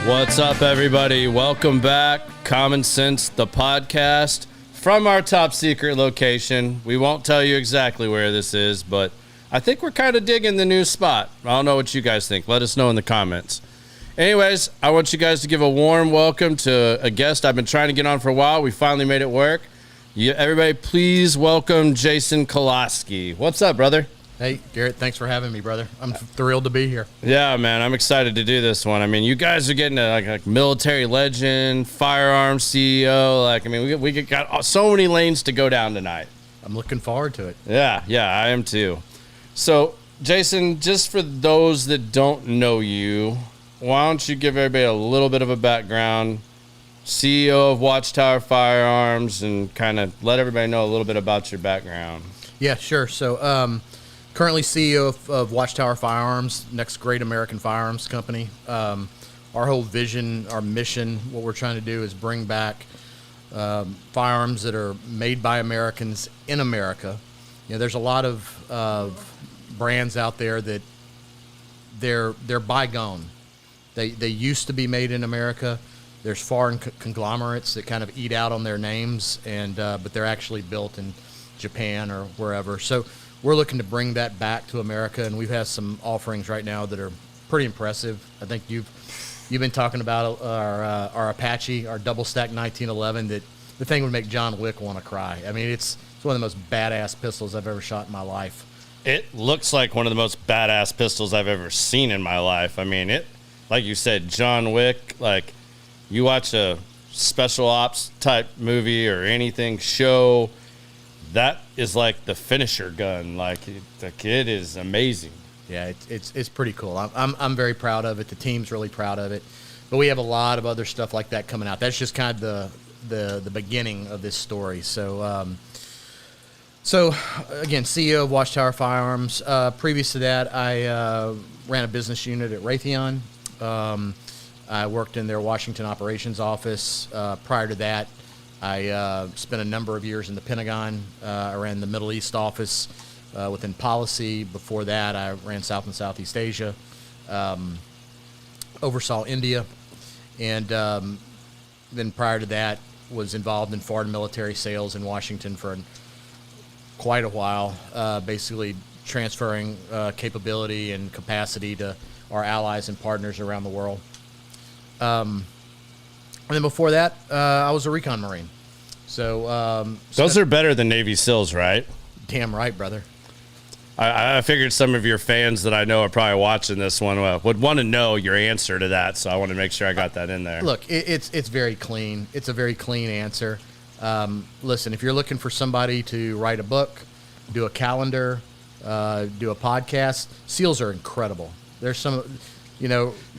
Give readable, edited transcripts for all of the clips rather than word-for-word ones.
What's up, everybody? Welcome back. Common Sense, the podcast from our top secret location. We won't tell you exactly where this is, but I think we're kind of digging the new spot. I don't know what you guys think. Let us know in the comments. Anyways, I want you guys to give a warm welcome to a guest I've been trying to get on for a while. We finally made it work. Everybody, please welcome Jason Colosky. What's up, brother? Hey, Garrett, thanks for having me, brother. I'm thrilled to be here. Yeah, man, I'm excited to do this one. I mean, you guys are getting like military legend, firearms CEO. We got so many lanes to go down tonight. I'm looking forward to it. Yeah, I am too. So, Jason, just for those that don't know you, why don't you give everybody a little bit of a background, CEO of Watchtower Firearms, and kind of let everybody know a little bit about your background. Yeah, sure. So, currently CEO of Watchtower Firearms, next great American firearms company. Our whole vision, our mission, what we're trying to do is bring back firearms that are made by Americans in America. You know, there's a lot of brands out there that they're bygone. They used to be made in America. There's foreign conglomerates that kind of eat out on their names, and but they're actually built in Japan or wherever. So we're looking to bring that back to America, and we've had some offerings right now that are pretty impressive. I think you've been talking about our Apache, our double stack 1911. That the thing would make John Wick want to cry. I mean, it's one of the most badass pistols I've ever shot in my life. It looks like one of the most badass pistols I've ever seen in my life. I mean, it, like you said, John Wick. Like, you watch a special ops type movie or anything show, that is like the finisher gun. Like, the kid is amazing. Yeah, it's pretty cool. I'm very proud of it. The team's really proud of it. But we have a lot of other stuff like that coming out. That's just kind of the beginning of this story. So again, CEO of Watchtower Firearms. Previous to that, I ran a business unit at Raytheon. I worked in their Washington operations office. Prior to that, I spent a number of years in the Pentagon. I ran the Middle East office within policy. Before that, I ran South and Southeast Asia, oversaw India, and then prior to that, was involved in foreign military sales in Washington for quite a while, basically transferring capability and capacity to our allies and partners around the world. And then before that, I was a recon Marine. So those are better than Navy SEALs, right? Damn right, brother. I figured some of your fans that I know are probably watching this one would want to know your answer to that, so I want to make sure I got that in there. Look, it's very clean. It's a very clean answer. Listen, if you're looking for somebody to write a book, do a calendar, do a podcast, SEALs are incredible. There's some,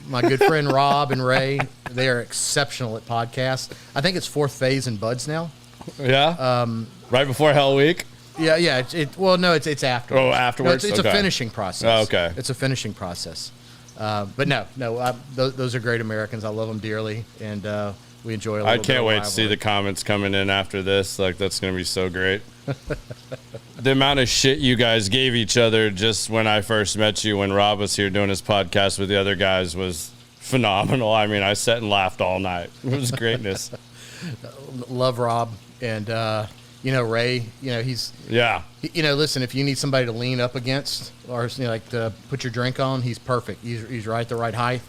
my good friend Rob and Ray, they are exceptional at podcasts. I think it's fourth phase in Buds now. Yeah. Right before Hell Week. Yeah. It's afterwards. Oh, afterwards. No, it's okay. a finishing process. Oh, okay. It's a finishing process. But those are great Americans. I love them dearly, and we enjoy a little bit. I can't wait to see the comments coming in after this. Like, that's going to be so great. The amount of shit you guys gave each other just when I first met you, when Rob was here doing his podcast with the other guys, was phenomenal. I mean, I sat and laughed all night. It was greatness. Love Rob, and Ray. He's listen, if you need somebody to lean up against or like to put your drink on, he's perfect. He's right the right height,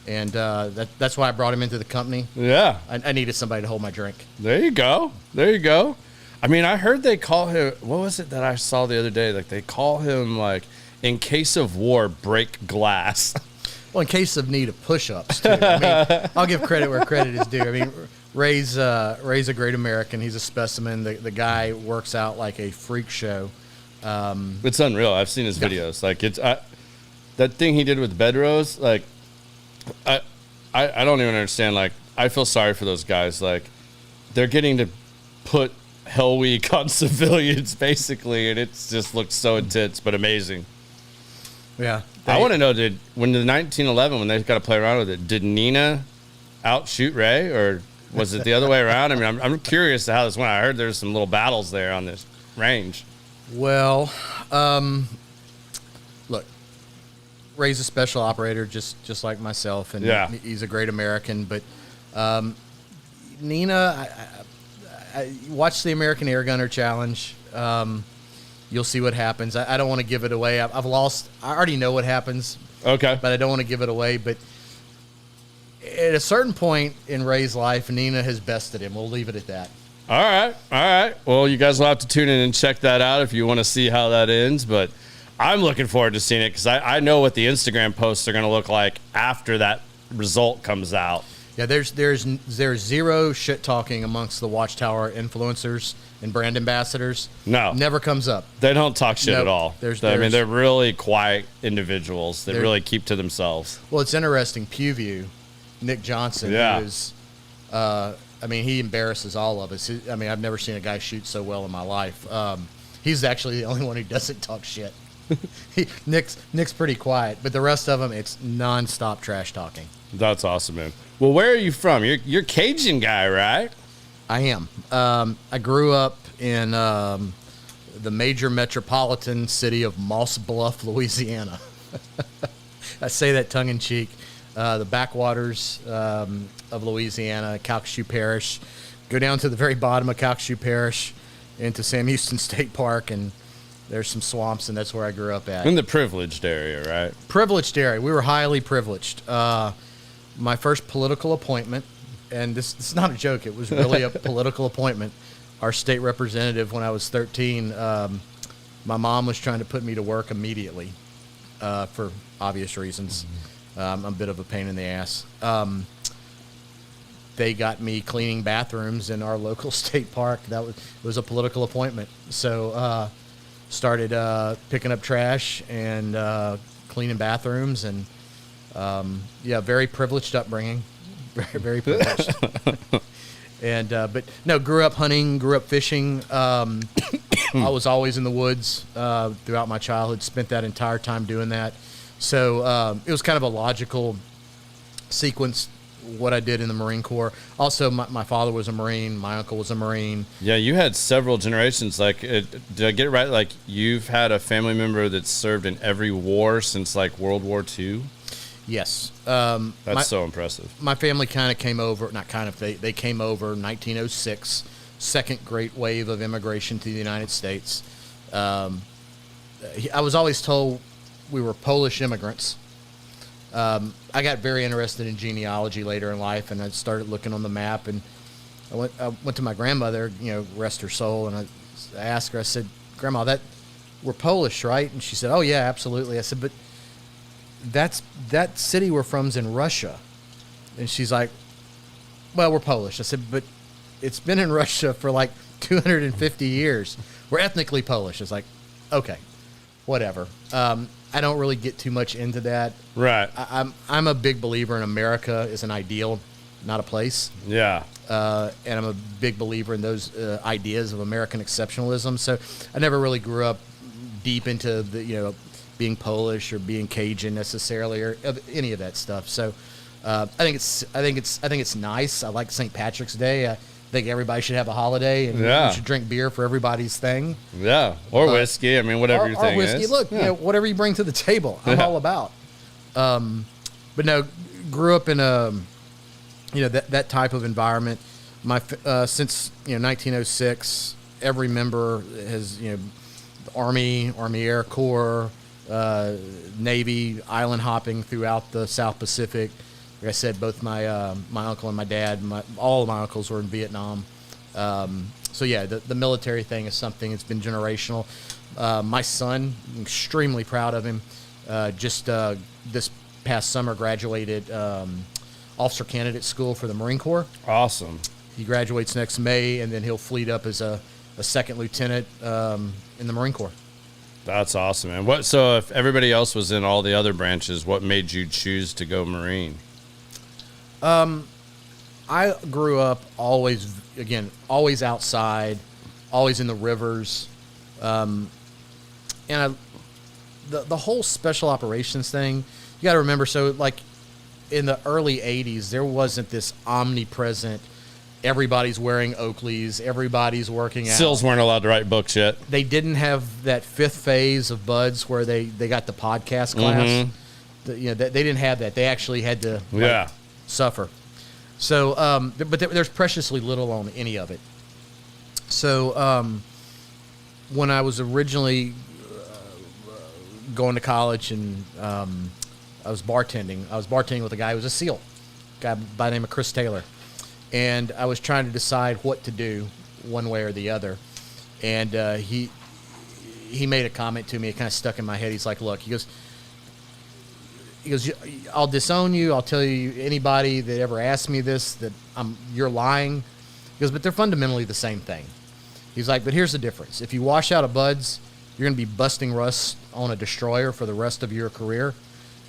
and that's why I brought him into the company. Yeah, I needed somebody to hold my drink. There you go. I mean, I heard they call him, what was it that I saw the other day? Like, they call him, like, in case of war, break glass. Well, in case of need of push-ups, too. I mean, I'll give credit where credit is due. I mean, Ray's a great American. He's a specimen. The guy works out like a freak show. It's unreal. I've seen his videos. Like, that thing he did with Bedrose, like, I don't even understand. Like, I feel sorry for those guys. Like, they're getting to put Hell Week on civilians, basically, and it just looks so intense but amazing. Yeah. I want to know, when the 1911, when they got to play around with it, did Nina outshoot Ray, or was it the other way around? I mean, I'm curious to how this went. I heard there's some little battles there on this range. Well, look, Ray's a special operator, just like myself, and he's a great American. But Nina, I watch the American Air Gunner Challenge. You'll see what happens. I don't want to give it away. I've lost. I already know what happens. Okay. But I don't want to give it away. But at a certain point in Ray's life, Nina has bested him. We'll leave it at that. All right. Well, you guys will have to tune in and check that out if you want to see how that ends. But I'm looking forward to seeing it because I know what the Instagram posts are going to look like after that result comes out. Yeah, there's zero shit talking amongst the Watchtower influencers and brand ambassadors. No, never comes up. They don't talk shit at all. I mean, they're really quiet individuals. They really keep to themselves. Well, it's interesting. Pewview, Nick Johnson, who is, he embarrasses all of us. I've never seen a guy shoot so well in my life. He's actually the only one who doesn't talk shit. Nick's pretty quiet, but the rest of them, it's nonstop trash talking. That's awesome, man. Well, where are you from? You're Cajun guy, right? I am. I grew up in the major metropolitan city of Moss Bluff, Louisiana. I say that tongue in cheek. The backwaters of Louisiana, Calcasieu Parish. Go down to the very bottom of Calcasieu Parish into Sam Houston State Park, and there's some swamps, and that's where I grew up at. In the privileged area, right? Privileged area. We were highly privileged. My first political appointment, and this is not a joke, it was really a political appointment. Our state representative, when I was 13, my mom was trying to put me to work immediately for obvious reasons. I'm a bit of a pain in the ass. They got me cleaning bathrooms in our local state park. It was a political appointment. So started picking up trash and cleaning bathrooms, and very privileged upbringing, very, very privileged. And but no, grew up hunting, grew up fishing. I was always in the woods throughout my childhood. Spent that entire time doing that. So it was kind of a logical sequence what I did in the Marine Corps. Also, my father was a Marine. My uncle was a Marine. Yeah, you had several generations. Like, did I get it right? Like, you've had a family member that's served in every war since, like, World War II? Yes. That's so impressive. My family kind of came over, they came over in 1906, second great wave of immigration to the United States. I was always told we were Polish immigrants. I got very interested in genealogy later in life, and I started looking on the map, and I went to my grandmother, rest her soul, and I asked her, I said, Grandma, we're Polish, right? And she said, oh, yeah, absolutely. I said, but that city we're from's in Russia. And she's like, well, we're Polish. I said, but it's been in Russia for like 250 years. We're ethnically Polish. It's like, okay, whatever. I don't really get too much into that. Right. I'm a big believer in America is an ideal, not a place. Yeah. And I'm a big believer in those ideas of American exceptionalism. So I never really grew up deep into the being Polish or being Cajun necessarily or any of that stuff. So I think it's nice. I like St. Patrick's Day. I think everybody should have a holiday, and we should drink beer for everybody's thing. Yeah, or whiskey. I mean, whatever your thing whiskey. is. Look, whatever you bring to the table, I'm all about. But no, grew up in that type of environment. Since 1906, every member has the Army Air Corps, Navy, island hopping throughout the South Pacific. Like I said, both my uncle and my dad, all of my uncles were in Vietnam. So yeah, the military thing is something that's been generational. My son, I'm extremely proud of him. Just this past summer, graduated officer candidate school for the Marine Corps. Awesome. He graduates next May, and then he'll fleet up as a second lieutenant in the Marine Corps. That's awesome, man. So if everybody else was in all the other branches, what made you choose to go Marine? I grew up always outside, always in the rivers. And the whole special operations thing, you got to remember, so like in the early 80s, there wasn't this omnipresent, everybody's wearing Oakleys, everybody's working out. SEALs weren't allowed to write books yet. They didn't have that fifth phase of BUDS where they got the podcast class. They didn't have that. They actually had to Yeah. suffer. So, but there's preciously little on any of it. So, when I was originally going to college and I was bartending with a guy who was a SEAL, guy by the name of Chris Taylor. And I was trying to decide what to do one way or the other. And he made a comment to me. It kind of stuck in my head. He's like, look, he goes, I'll disown you. I'll tell you anybody that ever asks me this that you're lying. He goes, but they're fundamentally the same thing. He's like, but here's the difference. If you wash out a Buds, you're going to be busting rust on a destroyer for the rest of your career.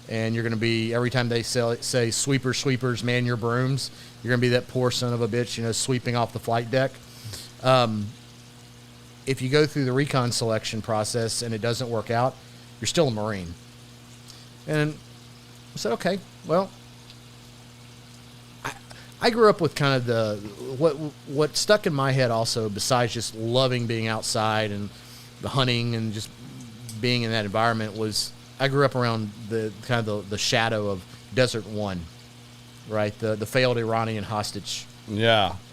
And you're going to be, every time they say sweepers, man your brooms, you're going to be that poor son of a bitch, sweeping off the flight deck. If you go through the recon selection process and it doesn't work out, you're still a Marine. And I said, okay, well, I grew up with kind of what stuck in my head also, besides just loving being outside and the hunting and just being in that environment, was I grew up around the kind of the shadow of Desert One, right? The failed Iranian hostage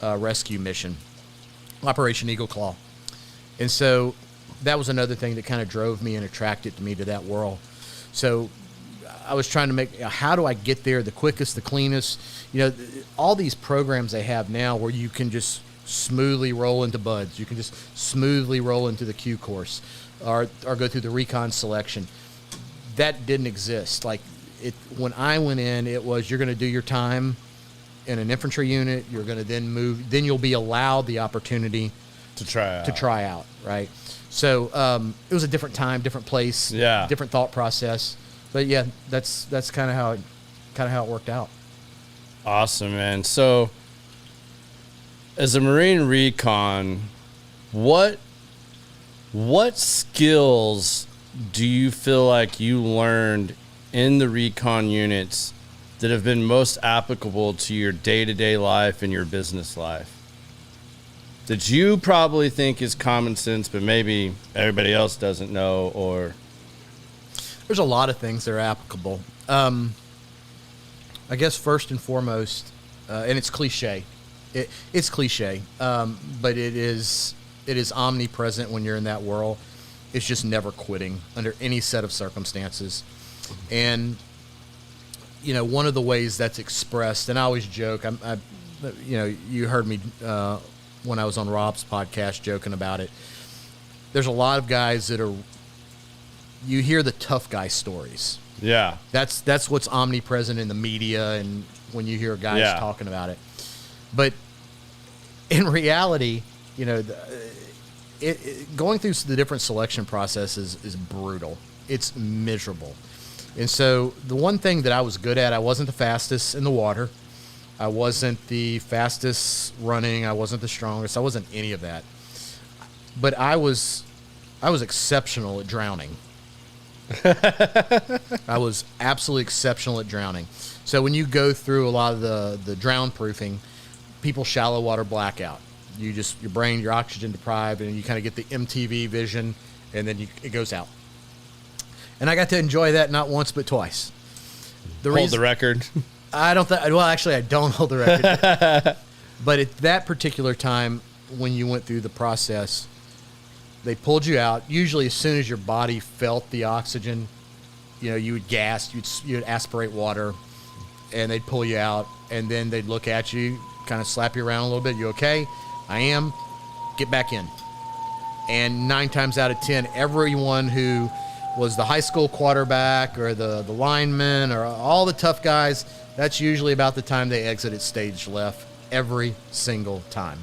rescue mission, Operation Eagle Claw. And so that was another thing that kind of drove me and attracted me to that world. So I was trying to make, how do I get there the quickest, the cleanest? All these programs they have now where you can just smoothly roll into Buds. You can just smoothly roll into the Q course or go through the recon selection. That didn't exist. When I went in, it was, you're going to do your time in an infantry unit. You're going to then move. Then you'll be allowed the opportunity to try out. Right. So it was a different time, different place, different thought process. But yeah, that's kind of how it worked out. Awesome, man. So as a Marine recon, what skills do you feel like you learned in the recon units that have been most applicable to your day-to-day life and your business life that you probably think is common sense, but maybe everybody else doesn't know? Or there's a lot of things that are applicable. I guess first and foremost, and it's cliche. It's cliche, but it is omnipresent when you're in that world. It's just never quitting under any set of circumstances. And, one of the ways that's expressed, and I always joke, you heard me when I was on Rob's podcast joking about it. There's a lot of guys that you hear the tough guy stories. Yeah. That's what's omnipresent in the media and when you hear guys talking about it. But in reality, going through the different selection processes is brutal. It's miserable. And so the one thing that I was good at, I wasn't the fastest in the water. I wasn't the fastest running. I wasn't the strongest. I wasn't any of that. But I was exceptional at drowning. I was absolutely exceptional at drowning. So when you go through a lot of the drown proofing, people shallow water blackout. Your brain, you're oxygen deprived, and you kind of get the MTV vision, and then it goes out. And I got to enjoy that not once but twice. Hold the record. I don't hold the record. But at that particular time, when you went through the process, they pulled you out. Usually as soon as your body felt the oxygen, you would gas, you'd aspirate water, and they'd pull you out, and then they'd look at you, kind of slap you around a little bit. You okay? I am. Get back in. And 9 times out of 10, everyone who was the high school quarterback or the lineman or all the tough guys, that's usually about the time they exited stage left every single time.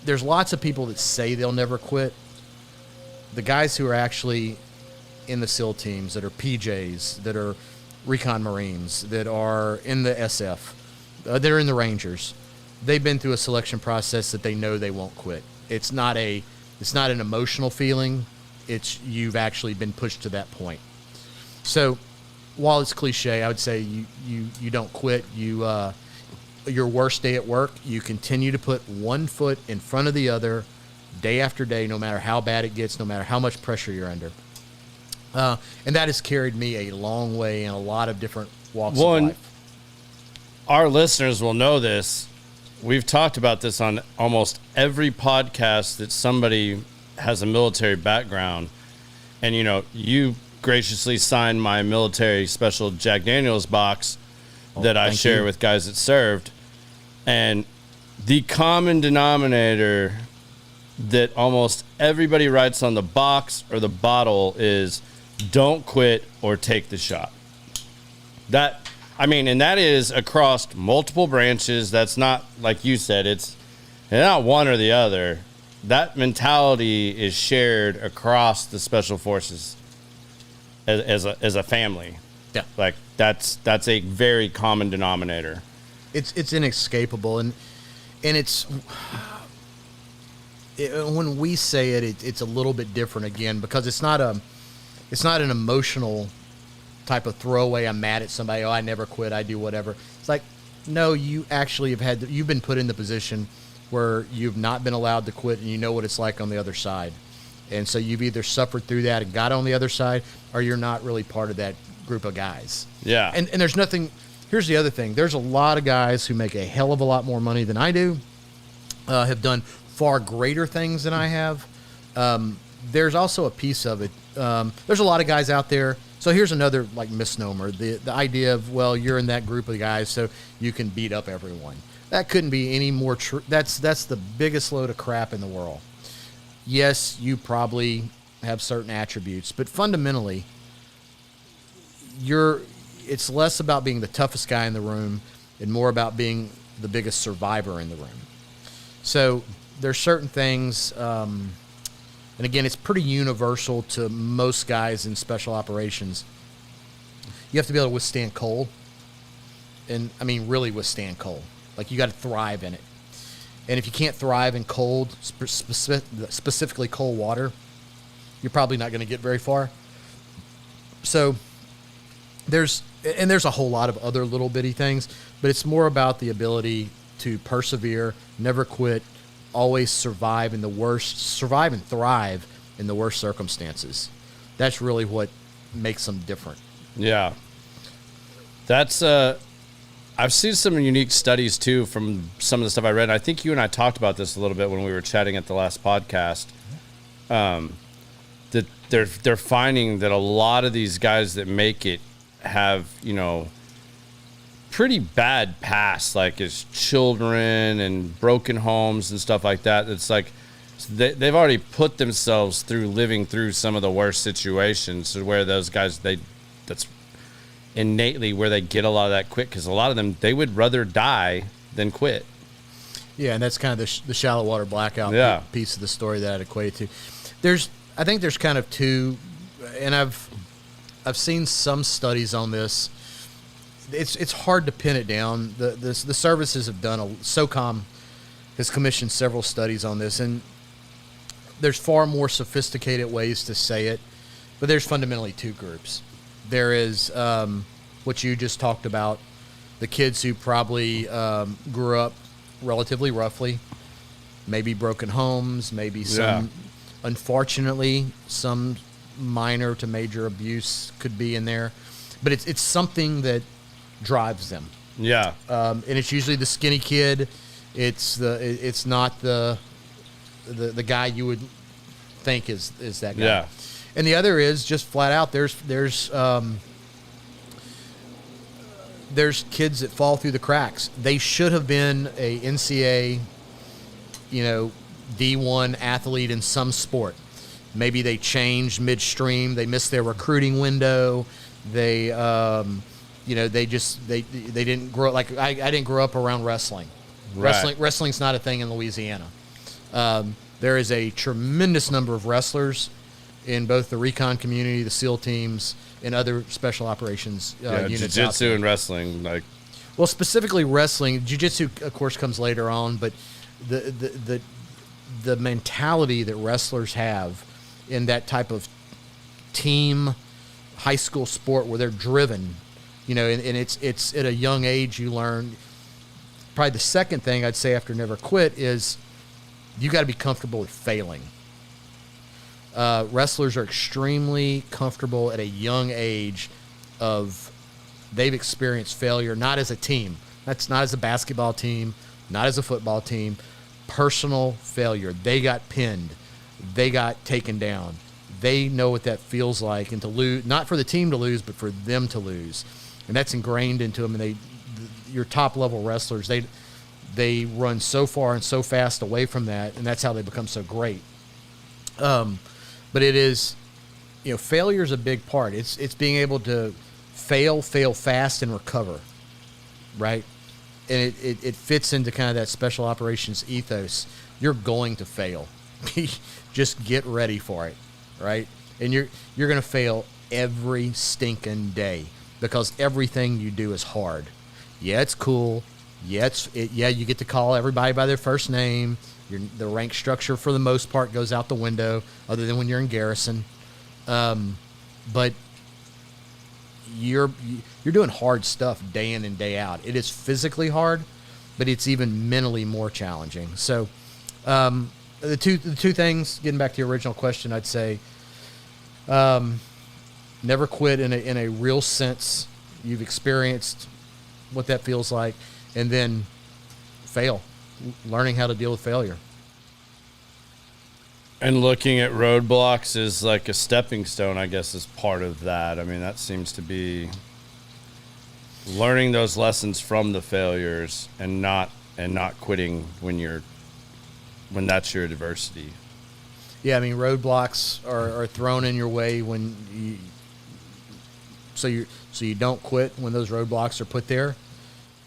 There's lots of people that say they'll never quit. The guys who are actually in the SEAL teams, that are PJs, that are recon Marines, that are in the SF, they're in the Rangers, they've been through a selection process that they know they won't quit. It's not an emotional feeling. You've actually been pushed to that point. So while it's cliche, I would say you don't quit. Your worst day at work, you continue to put one foot in front of the other day after day, no matter how bad it gets, no matter how much pressure you're under. And that has carried me a long way in a lot of different walks Well, of and life. our listeners will know this. We've talked about this on almost every podcast that somebody has a military background. And, you know, you graciously signed my military special Jack Daniels box that I share with guys that served. And the common denominator that almost everybody writes on the box or the bottle is don't quit or take the shot. And that is across multiple branches. That's not, like you said, it's not one or the other. That mentality is shared across the special forces as a family. Yeah. Like that's a very common denominator. It's inescapable, and when we say it's a little bit different again, because it's not an emotional type of throwaway. I'm mad at somebody. Oh, I never quit. I do whatever. It's like, no, you actually you've been put in the position where you've not been allowed to quit, and you know what it's like on the other side. And so you've either suffered through that and got on the other side, or you're not really part of that group of guys. Yeah. And there's nothing. Here's the other thing. There's a lot of guys who make a hell of a lot more money than I do, have done far greater things than I have. There's also a piece of it. There's a lot of guys out there. So here's another like misnomer. The idea of, well, you're in that group of guys, so you can beat up everyone. That couldn't be any more true. That's the biggest load of crap in the world. Yes, you probably have certain attributes, but fundamentally, it's less about being the toughest guy in the room and more about being the biggest survivor in the room. So there's certain things, and again, it's pretty universal to most guys in special operations. You have to be able to withstand cold, and I mean really withstand cold. Like, you got to thrive in it. And if you can't thrive in cold, specifically cold water, you're probably not going to get very far. So there's a whole lot of other little bitty things, but it's more about the ability to persevere, never quit, always survive and thrive in the worst circumstances. That's really what makes them different. Yeah. That's I've seen some unique studies too from some of the stuff I read. I think you and I talked about this a little bit when we were chatting at the last podcast. That they're finding that a lot of these guys that make it have, you know, pretty bad past, like as children and broken homes and stuff like that. It's like they've already put themselves through living through some of the worst situations, where those guys, that's innately where they get a lot of that quit, because a lot of them, they would rather die than quit. Yeah, and that's kind of the shallow water blackout piece of the story that I'd equate to. I think there's kind of two, and I've seen some studies on this. It's hard to pin it down. The services have done SOCOM has commissioned several studies on this, and there's far more sophisticated ways to say it, but there's fundamentally two groups. There is what you just talked about, the kids who probably grew up relatively roughly, maybe broken homes, maybe some, unfortunately, some minor to major abuse could be in there, but it's something that drives them. Yeah. And it's usually the skinny kid. It's not the guy you would think is that guy. Yeah. And the other is just flat out, there's kids that fall through the cracks. They should have been a NCAA, D1 athlete in some sport. Maybe they changed midstream. They missed their recruiting window. They, they didn't grow up. Like I didn't grow up around wrestling. Right. Wrestling's not a thing in Louisiana. There is a tremendous number of wrestlers in both the recon community, the SEAL teams, and other special operations units. Jiu-jitsu and wrestling, well, specifically wrestling. Jiu-jitsu, of course, comes later on, but the mentality that wrestlers have in that type of team high school sport where they're driven, and it's at a young age you learn. Probably the second thing I'd say after never quit is you got to be comfortable with failing. Wrestlers are extremely comfortable at a young age of they've experienced failure, not as a team. That's not as a basketball team, not as a football team. Personal failure. They got pinned. They got taken down. They know what that feels like, and to lose, not for the team to lose, but for them to lose. And that's ingrained into them. And your top level wrestlers, they run so far and so fast away from that, and that's how they become so great. But it is, failure is a big part. It's being able to fail fast, and recover, right? And it fits into kind of that special operations ethos. You're going to fail. Just get ready for it, right? And you're going to fail every stinking day because everything you do is hard. Yeah, it's cool. Yeah, you get to call everybody by their first name. The rank structure, for the most part, goes out the window, other than when you're in garrison. But you're doing hard stuff day in and day out. It is physically hard, but it's even mentally more challenging. So the two things, getting back to your original question, I'd say never quit in a real sense. You've experienced what that feels like, and then fail, learning how to deal with failure. And looking at roadblocks is like a stepping stone, I guess, is part of that. I mean, that seems to be learning those lessons from the failures and not quitting when that's your adversity. Yeah, I mean, roadblocks are thrown in your way so you don't quit when those roadblocks are put there,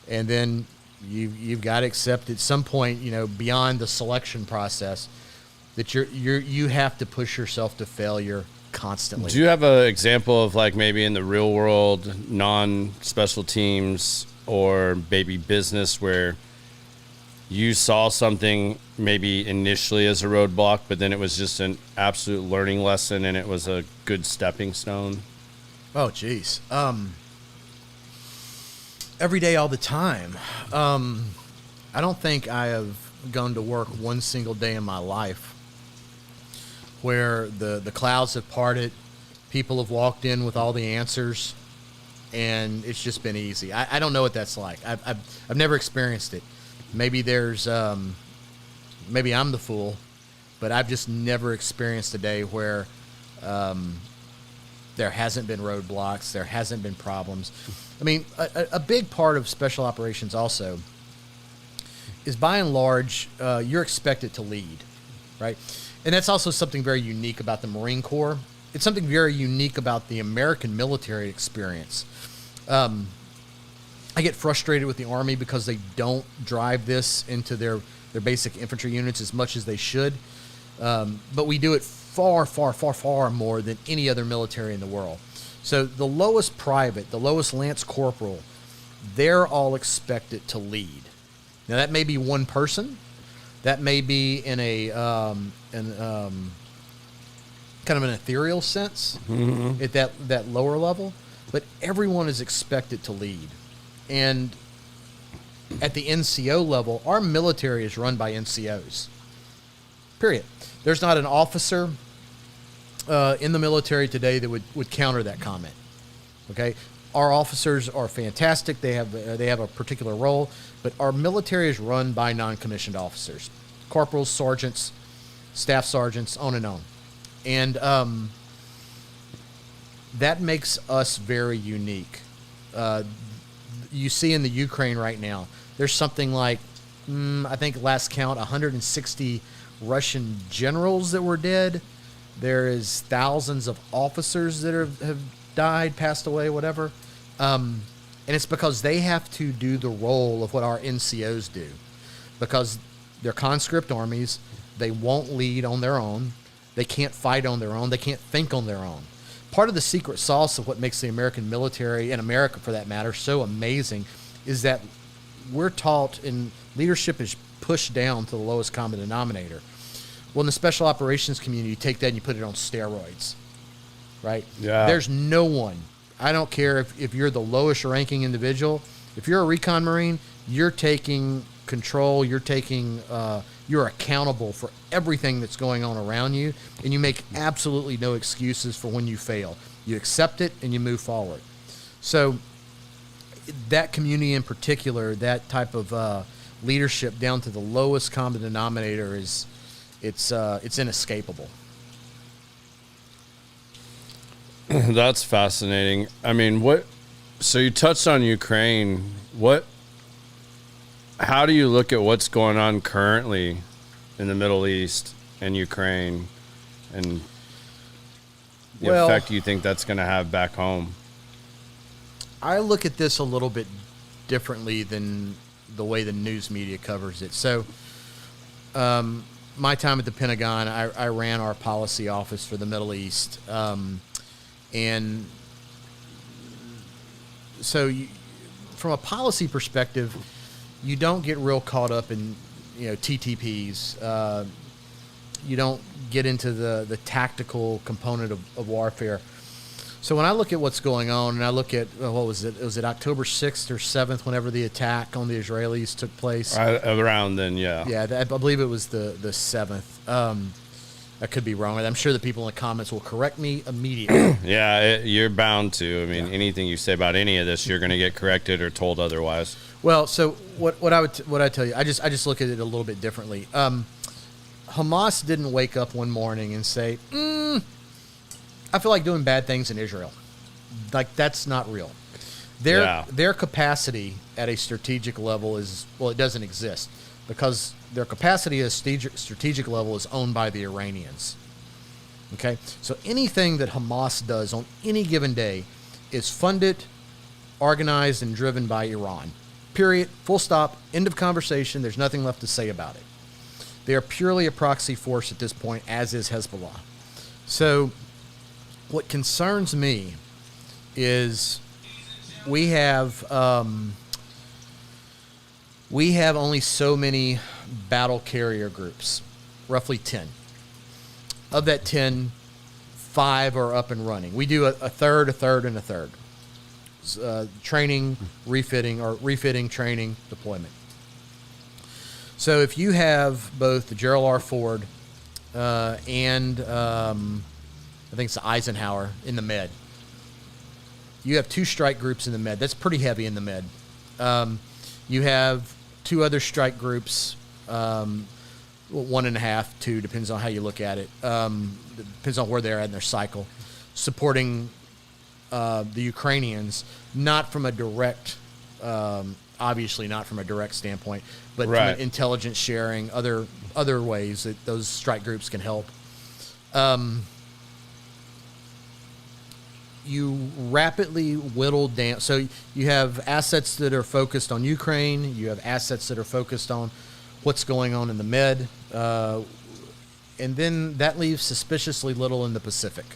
and then you've got to accept at some point, beyond the selection process, that you have to push yourself to failure constantly. Do you have an example of, like, maybe in the real world, non-special teams or maybe business, where you saw something maybe initially as a roadblock, but then it was just an absolute learning lesson and it was a good stepping stone? Oh, geez. Every day, all the time. I don't think I have gone to work one single day in my life where the clouds have parted, people have walked in with all the answers, and it's just been easy. I don't know what that's like. I've never experienced it. Maybe maybe I'm the fool, but I've just never experienced a day where there hasn't been roadblocks, there hasn't been problems. I mean, a big part of special operations also is, by and large, you're expected to lead, right? And that's also something very unique about the Marine Corps. It's something very unique about the American military experience. I get frustrated with the Army because they don't drive this into their basic infantry units as much as they should. But we do it far, far, far, far more than any other military in the world. So the lowest private, the lowest lance corporal, they're all expected to lead. Now, that may be one person. That may be in a kind of an ethereal sense at that lower level, but everyone is expected to lead. And at the NCO level, our military is run by NCOs. Period. There's not an officer in the military today that would counter that comment. Okay, our officers are fantastic. They have a particular role, but our military is run by non-commissioned officers, corporals, sergeants, staff sergeants, on and on, and that makes us very unique. You see in the Ukraine right now, there's something like, I think last count, 160 Russian generals that were dead. There is thousands of officers that have died, passed away, whatever. And it's because they have to do the role of what our NCOs do. Because they're conscript armies, they won't lead on their own. They can't fight on their own. They can't think on their own. Part of the secret sauce of what makes the American military, and America for that matter, so amazing is that we're taught, and leadership is pushed down to the lowest common denominator. Well, in the special operations community, you take that and you put it on steroids, right? Yeah. There's no one. I don't care if you're the lowest ranking individual. If you're a recon Marine, you're taking control. You're taking, you're accountable for everything that's going on around you, and you make absolutely no excuses for when you fail. You accept it and you move forward. So that community in particular, that type of leadership down to the lowest common denominator it's inescapable. That's fascinating. I mean, so you touched on Ukraine. How do you look at what's going on currently in the Middle East and Ukraine, and the effect you think that's going to have back home? I look at this a little bit differently than the way the news media covers it. So, my time at the Pentagon, I ran our policy office for the Middle East. And so from a policy perspective, you don't get real caught up in, TTPs. You don't get into the tactical component of warfare. So when I look at what's going on, and I look at, what was it? Was it October 6th or 7th, whenever the attack on the Israelis took place? Around then, yeah. Yeah, I believe it was the 7th. I could be wrong. I'm sure the people in the comments will correct me immediately. Yeah, you're bound to. I mean, anything you say about any of this, you're going to get corrected or told otherwise. Well, so what I tell you, I just look at it a little bit differently. Hamas didn't wake up one morning and say, I feel like doing bad things in Israel. Like, that's not real. Their capacity at a strategic level it doesn't exist, because their capacity at a strategic level is owned by the Iranians. Okay? So anything that Hamas does on any given day is funded, organized, and driven by Iran. Period. Full stop. End of conversation. There's nothing left to say about it. They are purely a proxy force at this point, as is Hezbollah. So what concerns me is we have only so many battle carrier groups, roughly 10. Of that 10, 5 are up and running. We do a third, and a third. Training, refitting, training, deployment. So if you have both the Gerald R. Ford and I think it's the Eisenhower in the Med, you have 2 strike groups in the Med. That's pretty heavy in the Med. You have 2 other strike groups, 1.5, 2, depends on how you look at it. Depends on where they're at in their cycle, supporting the Ukrainians, not from a direct, obviously not from a direct standpoint, but right, from an intelligence sharing, other ways that those strike groups can help. You rapidly whittle down. So you have assets that are focused on Ukraine. You have assets that are focused on what's going on in the Med. And then that leaves suspiciously little in the Pacific.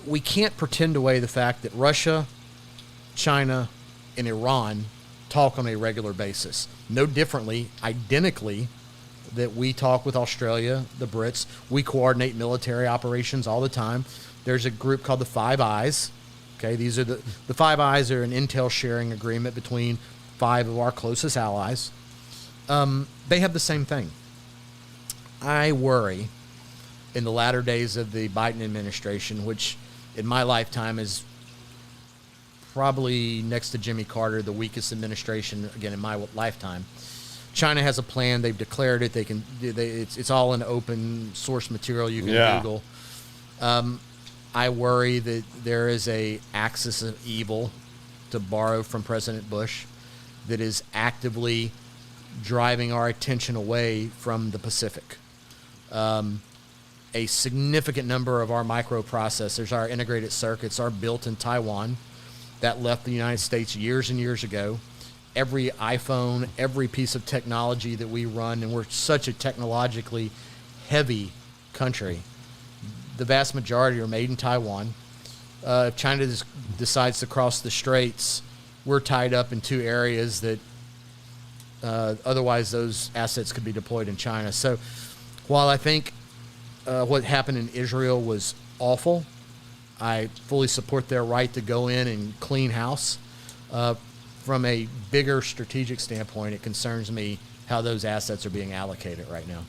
We can't pretend away the fact that Russia, China, and Iran talk on a regular basis. No differently, identically, that we talk with Australia, the Brits. We coordinate military operations all the time. There's a group called the Five Eyes. Okay, these are the Five Eyes are an intel sharing agreement between 5 of our closest allies. They have the same thing. I worry in the latter days of the Biden administration, which in my lifetime is probably next to Jimmy Carter, the weakest administration, again, in my lifetime. China has a plan. They've declared it. It's all in open source material you can Google. I worry that there is a axis of evil, to borrow from President Bush, that is actively driving our attention away from the Pacific. A significant number of our microprocessors, our integrated circuits, are built in Taiwan. That left the United States years and years ago. Every iPhone, every piece of technology that we run, and we're such a technologically heavy country, the vast majority are made in Taiwan. If China decides to cross the straits, we're tied up in 2 areas that otherwise those assets could be deployed in China. So while I think what happened in Israel was awful, I fully support their right to go in and clean house. from a bigger strategic standpoint, it concerns me how those assets are being allocated right now.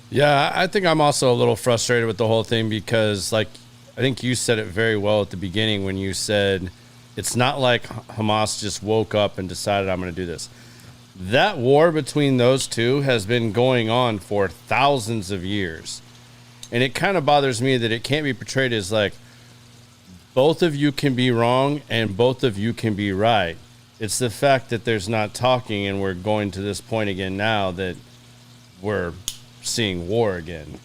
Yeah, I think I'm also a little frustrated with the whole thing because, like, I think you said it very well at the beginning when you said it's not like Hamas just woke up and decided I'm going to do this. That war between those two has been going on for thousands of years. And it kind of bothers me that it can't be portrayed as like both of you can be wrong and both of you can be right. It's the fact that there's not talking and we're going to this point again now that we're seeing war again,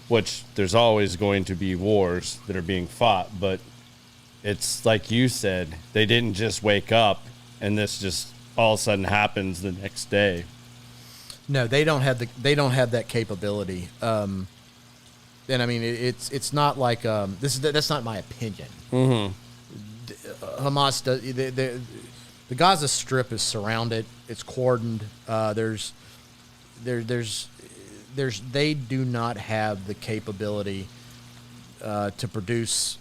which there's always going to be wars that are being fought. But it's like you said, they didn't just wake up and this just all of a sudden happens the next day. No, they don't have that capability. And I mean, it's not like that's not my opinion. Mm-hmm. Hamas does. The Gaza Strip is surrounded. It's cordoned. They do not have the capability to produce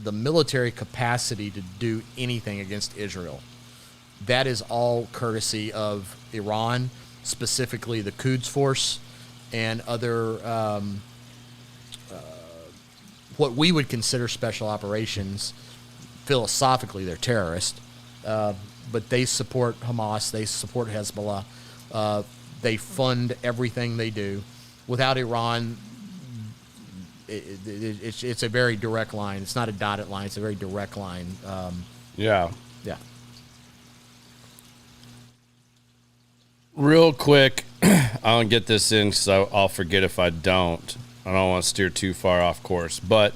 the military capacity to do anything against Israel. That is all courtesy of Iran, specifically the Quds Force and other what we would consider special operations. Philosophically, they're terrorists, but they support Hamas. They support Hezbollah. They fund everything they do. Without Iran, it's a very direct line. It's not a dotted line. It's a very direct line. Yeah. Yeah. Real quick, I'll get this in because I'll forget if I don't. I don't want to steer too far off course. But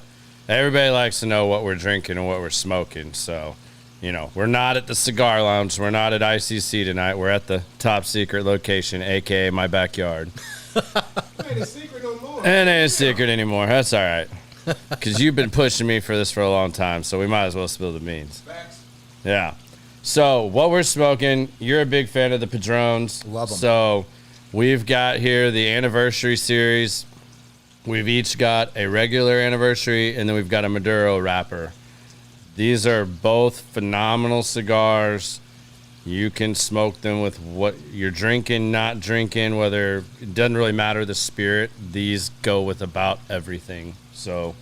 everybody likes to know what we're drinking and what we're smoking. So, you know, we're not at the cigar lounge. We're not at ICC tonight. We're at the top secret location, a.k.a. my backyard. Ain't a secret no more. It ain't a secret anymore. That's all right. Because you've been pushing me for this for a long time, so we might as well spill the beans. Facts. Yeah. So what we're smoking, you're a big fan of the Padrones. Love 'em. So we've got here the anniversary series. We've each got a regular anniversary, and then we've got a Maduro wrapper. These are both phenomenal cigars. You can smoke them with what you're drinking, not drinking, whether it doesn't really matter the spirit. These go with about everything. So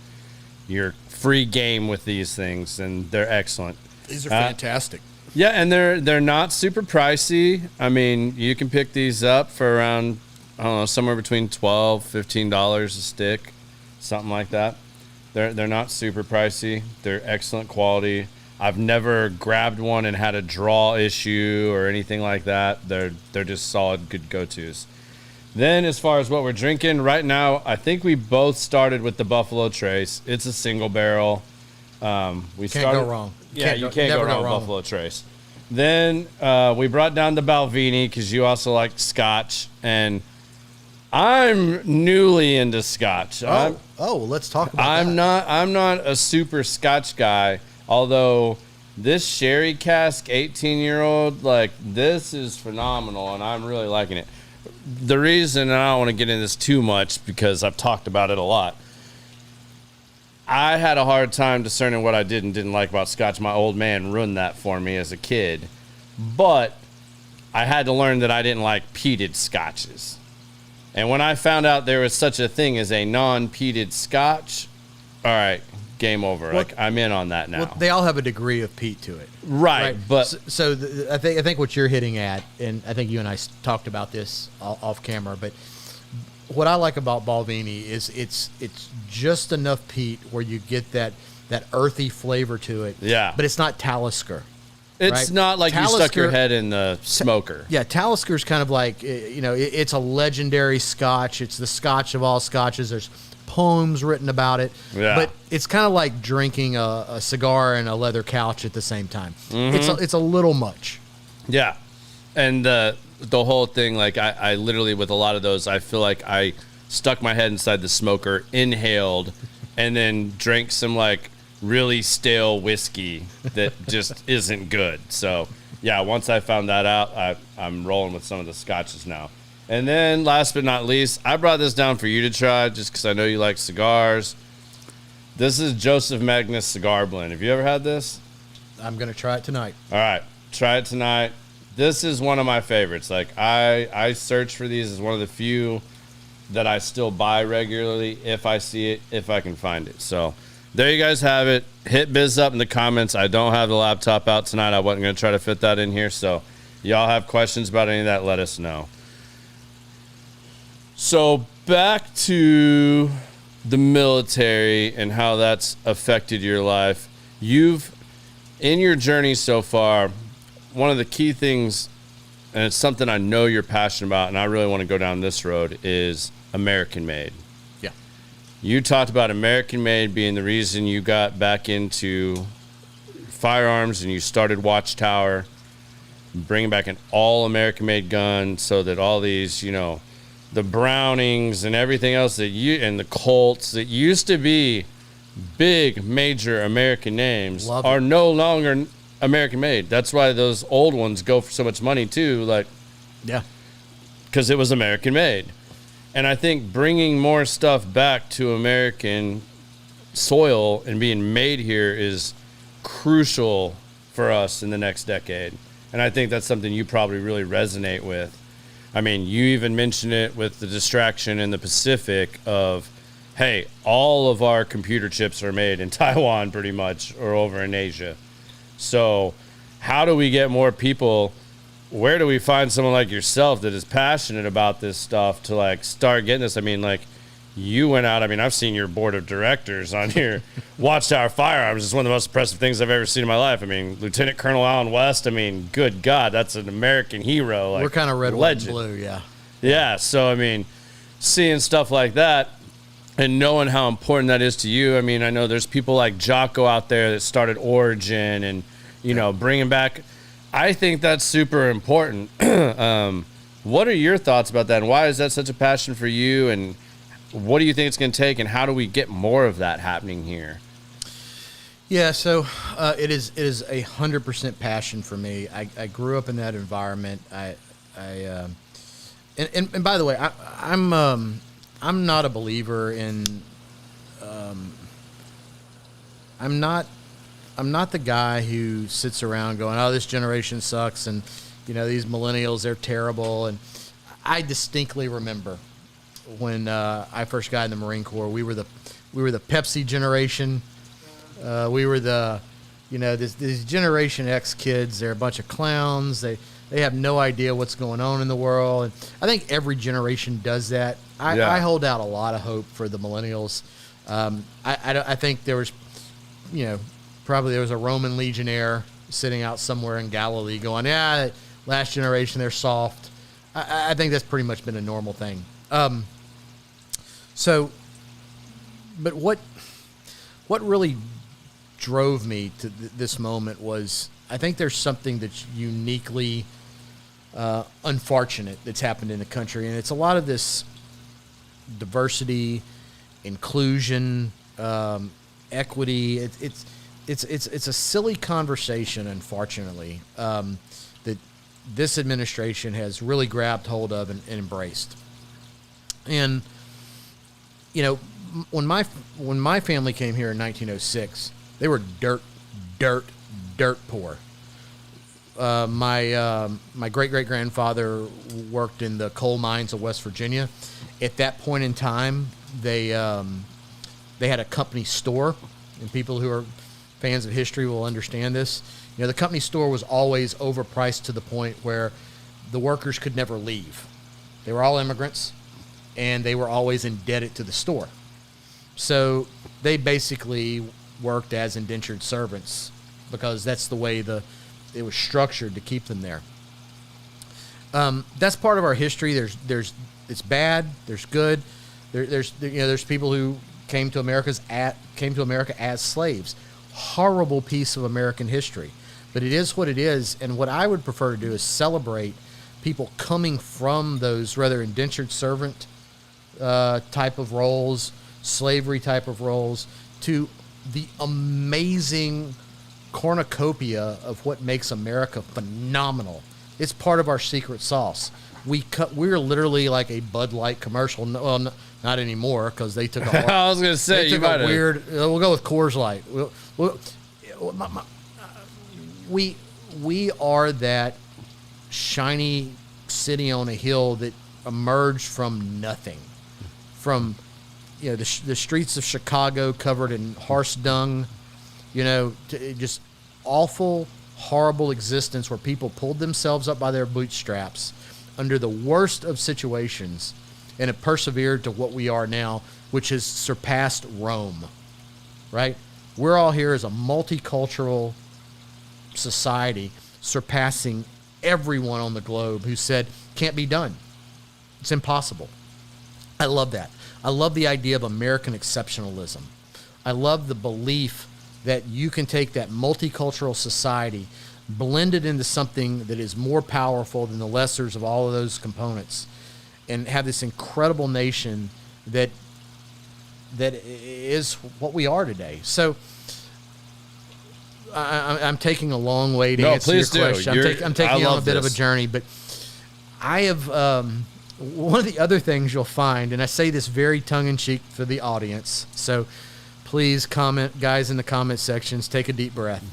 you're free game with these things, and they're excellent. These are fantastic. Yeah, and they're not super pricey. I mean, you can pick these up for around, I don't know, somewhere between $12, $15 a stick, something like that. They're not super pricey. They're excellent quality. I've never grabbed one and had a draw issue or anything like that. They're just solid, good go-tos. Then as far as what we're drinking, right now, I think we both started with the Buffalo Trace. It's a single barrel. Can't go wrong. Yeah, you can't go wrong with Buffalo Trace. Then we brought down the Balvenie because you also like Scotch, and I'm newly into Scotch. Well, let's talk about that. I'm not a super Scotch guy, although this sherry cask 18-year-old, like, this is phenomenal, and I'm really liking it. The reason, and I don't want to get into this too much because I've talked about it a lot, I had a hard time discerning what I did and didn't like about Scotch. My old man ruined that for me as a kid. But I had to learn that I didn't like peated Scotches. And when I found out there was such a thing as a non-peated Scotch, all right, game over. Well, like, I'm in on that now. Well, they all have a degree of peat to it. Right, but I think what you're hitting at, and I think you and I talked about this off camera, but what I like about Balvenie is it's just enough peat where you get that earthy flavor to it. Yeah. But it's not Talisker. it's right? not like you stuck your Talisker- head in the smoker. Yeah, Talisker's kind of like, it's a legendary Scotch. It's the Scotch of all Scotches. There's poems written about it. Yeah. But it's kind of like drinking a cigar and a leather couch at the same time. Mm-hmm. It's a little much. Yeah. And the whole thing, like, I literally, with a lot of those, I feel like I stuck my head inside the smoker, inhaled, and then drank some, like, really stale whiskey that just isn't good. So, yeah, once I found that out, I'm rolling with some of the Scotches now. And then, last but not least, I brought this down for you to try just because I know you like cigars. This is Joseph Magnus Cigar Blend. Have you ever had this? I'm going to try it tonight. All right. Try it tonight. This is one of my favorites. Like I search for these as one of the few that I still buy regularly if I see it, if I can find it. So there you guys have it. Hit Biz up in the comments. I don't have the laptop out tonight. I wasn't going to try to fit that in here. So y'all have questions about any of that, let us know. So back to the military and how that's affected your life. You've, in your journey so far, one of the key things, and it's something I know you're passionate about, and I really want to go down this road, is American made. Yeah. You talked about American made being the reason you got back into firearms and you started Watchtower, bringing back an all American made gun so that all these, you know, the Brownings and everything else that and the Colts that used to be big major American names are no longer American made. That's why those old ones go for so much money too. Like, yeah, because it was American made. And I think bringing more stuff back to American soil and being made here is crucial for us in the next decade. And I think that's something you probably really resonate with. I mean, you even mentioned it with the distraction in the Pacific of, hey, all of our computer chips are made in Taiwan pretty much, or over in Asia. So how do we get more people? Where do we find someone like yourself that is passionate about this stuff to like start getting this? I mean, like you went out. I mean, I've seen your board of directors on here. Watchtower Firearms is one of the most impressive things I've ever seen in my life. I mean, Lieutenant Colonel Allen West. I mean, good God, that's an American hero. Like, we're kind of red, white, and blue. Yeah. Yeah. So, I mean, seeing stuff like that and knowing how important that is to you. I mean, I know there's people like Jocko out there that started Origin and, you know, bringing back. I think that's super important. What are your thoughts about that? And why is that such a passion for you? And what do you think it's going to take? And how do we get more of that happening here? Yeah, so it is 100% passion for me. I grew up in that environment. And by the way, I'm not a believer in. I'm not the guy who sits around going, "Oh, this generation sucks," and you know these millennials, they're terrible. And I distinctly remember when I first got in the Marine Corps, we were the Pepsi generation. We were the, you know, these Generation X kids. They're a bunch of clowns. They have no idea what's going on in the world. And I think every generation does that. I hold out a lot of hope for the millennials. I think there was, you know, probably there was a Roman legionnaire sitting out somewhere in Galilee going, yeah, last generation, they're soft. I think that's pretty much been a normal thing. But what really drove me to this moment was I think there's something that's uniquely unfortunate that's happened in the country, and it's a lot of this diversity, inclusion, equity. It's a silly conversation, unfortunately, that this administration has really grabbed hold of and embraced. And you know, when my family came here in 1906, they were dirt poor. My great-great-grandfather worked in the coal mines of West Virginia. At that point in time, they had a company store, and people who are fans of history will understand this. You know, the company store was always overpriced to the point where the workers could never leave. They were all immigrants, and they were always indebted to the store. So they basically worked as indentured servants because that's the way it was structured to keep them there. That's part of our history. There's it's bad. There's good. There's people who came to America as slaves. Horrible piece of American history, but it is what it is. And what I would prefer to do is celebrate people coming from those rather indentured servant type of roles, slavery type of roles, to the amazing cornucopia of what makes America phenomenal. It's part of our secret sauce. We're literally like a Bud Light commercial. Well, not anymore because they took a I was going to say, you might weird. We'll go with Coors Light. we are that shiny city on a hill that emerged from nothing, from the streets of Chicago covered in horse dung, to just awful, horrible existence where people pulled themselves up by their bootstraps under the worst of situations and have persevered to what we are now, which has surpassed Rome, right? We're all here as a multicultural society surpassing everyone on the globe who said, can't be done. It's impossible. I love that. I love the idea of American exceptionalism. I love the belief that you can take that multicultural society, blend it into something that is more powerful than the lessers of all of those components, and have this incredible nation that is what we are today. So I'm taking a long way to answer your question. I'm taking you on a bit of a journey, but I have one of the other things you'll find, and I say this very tongue-in-cheek for the audience, so please comment, guys, in the comment sections. Take a deep breath.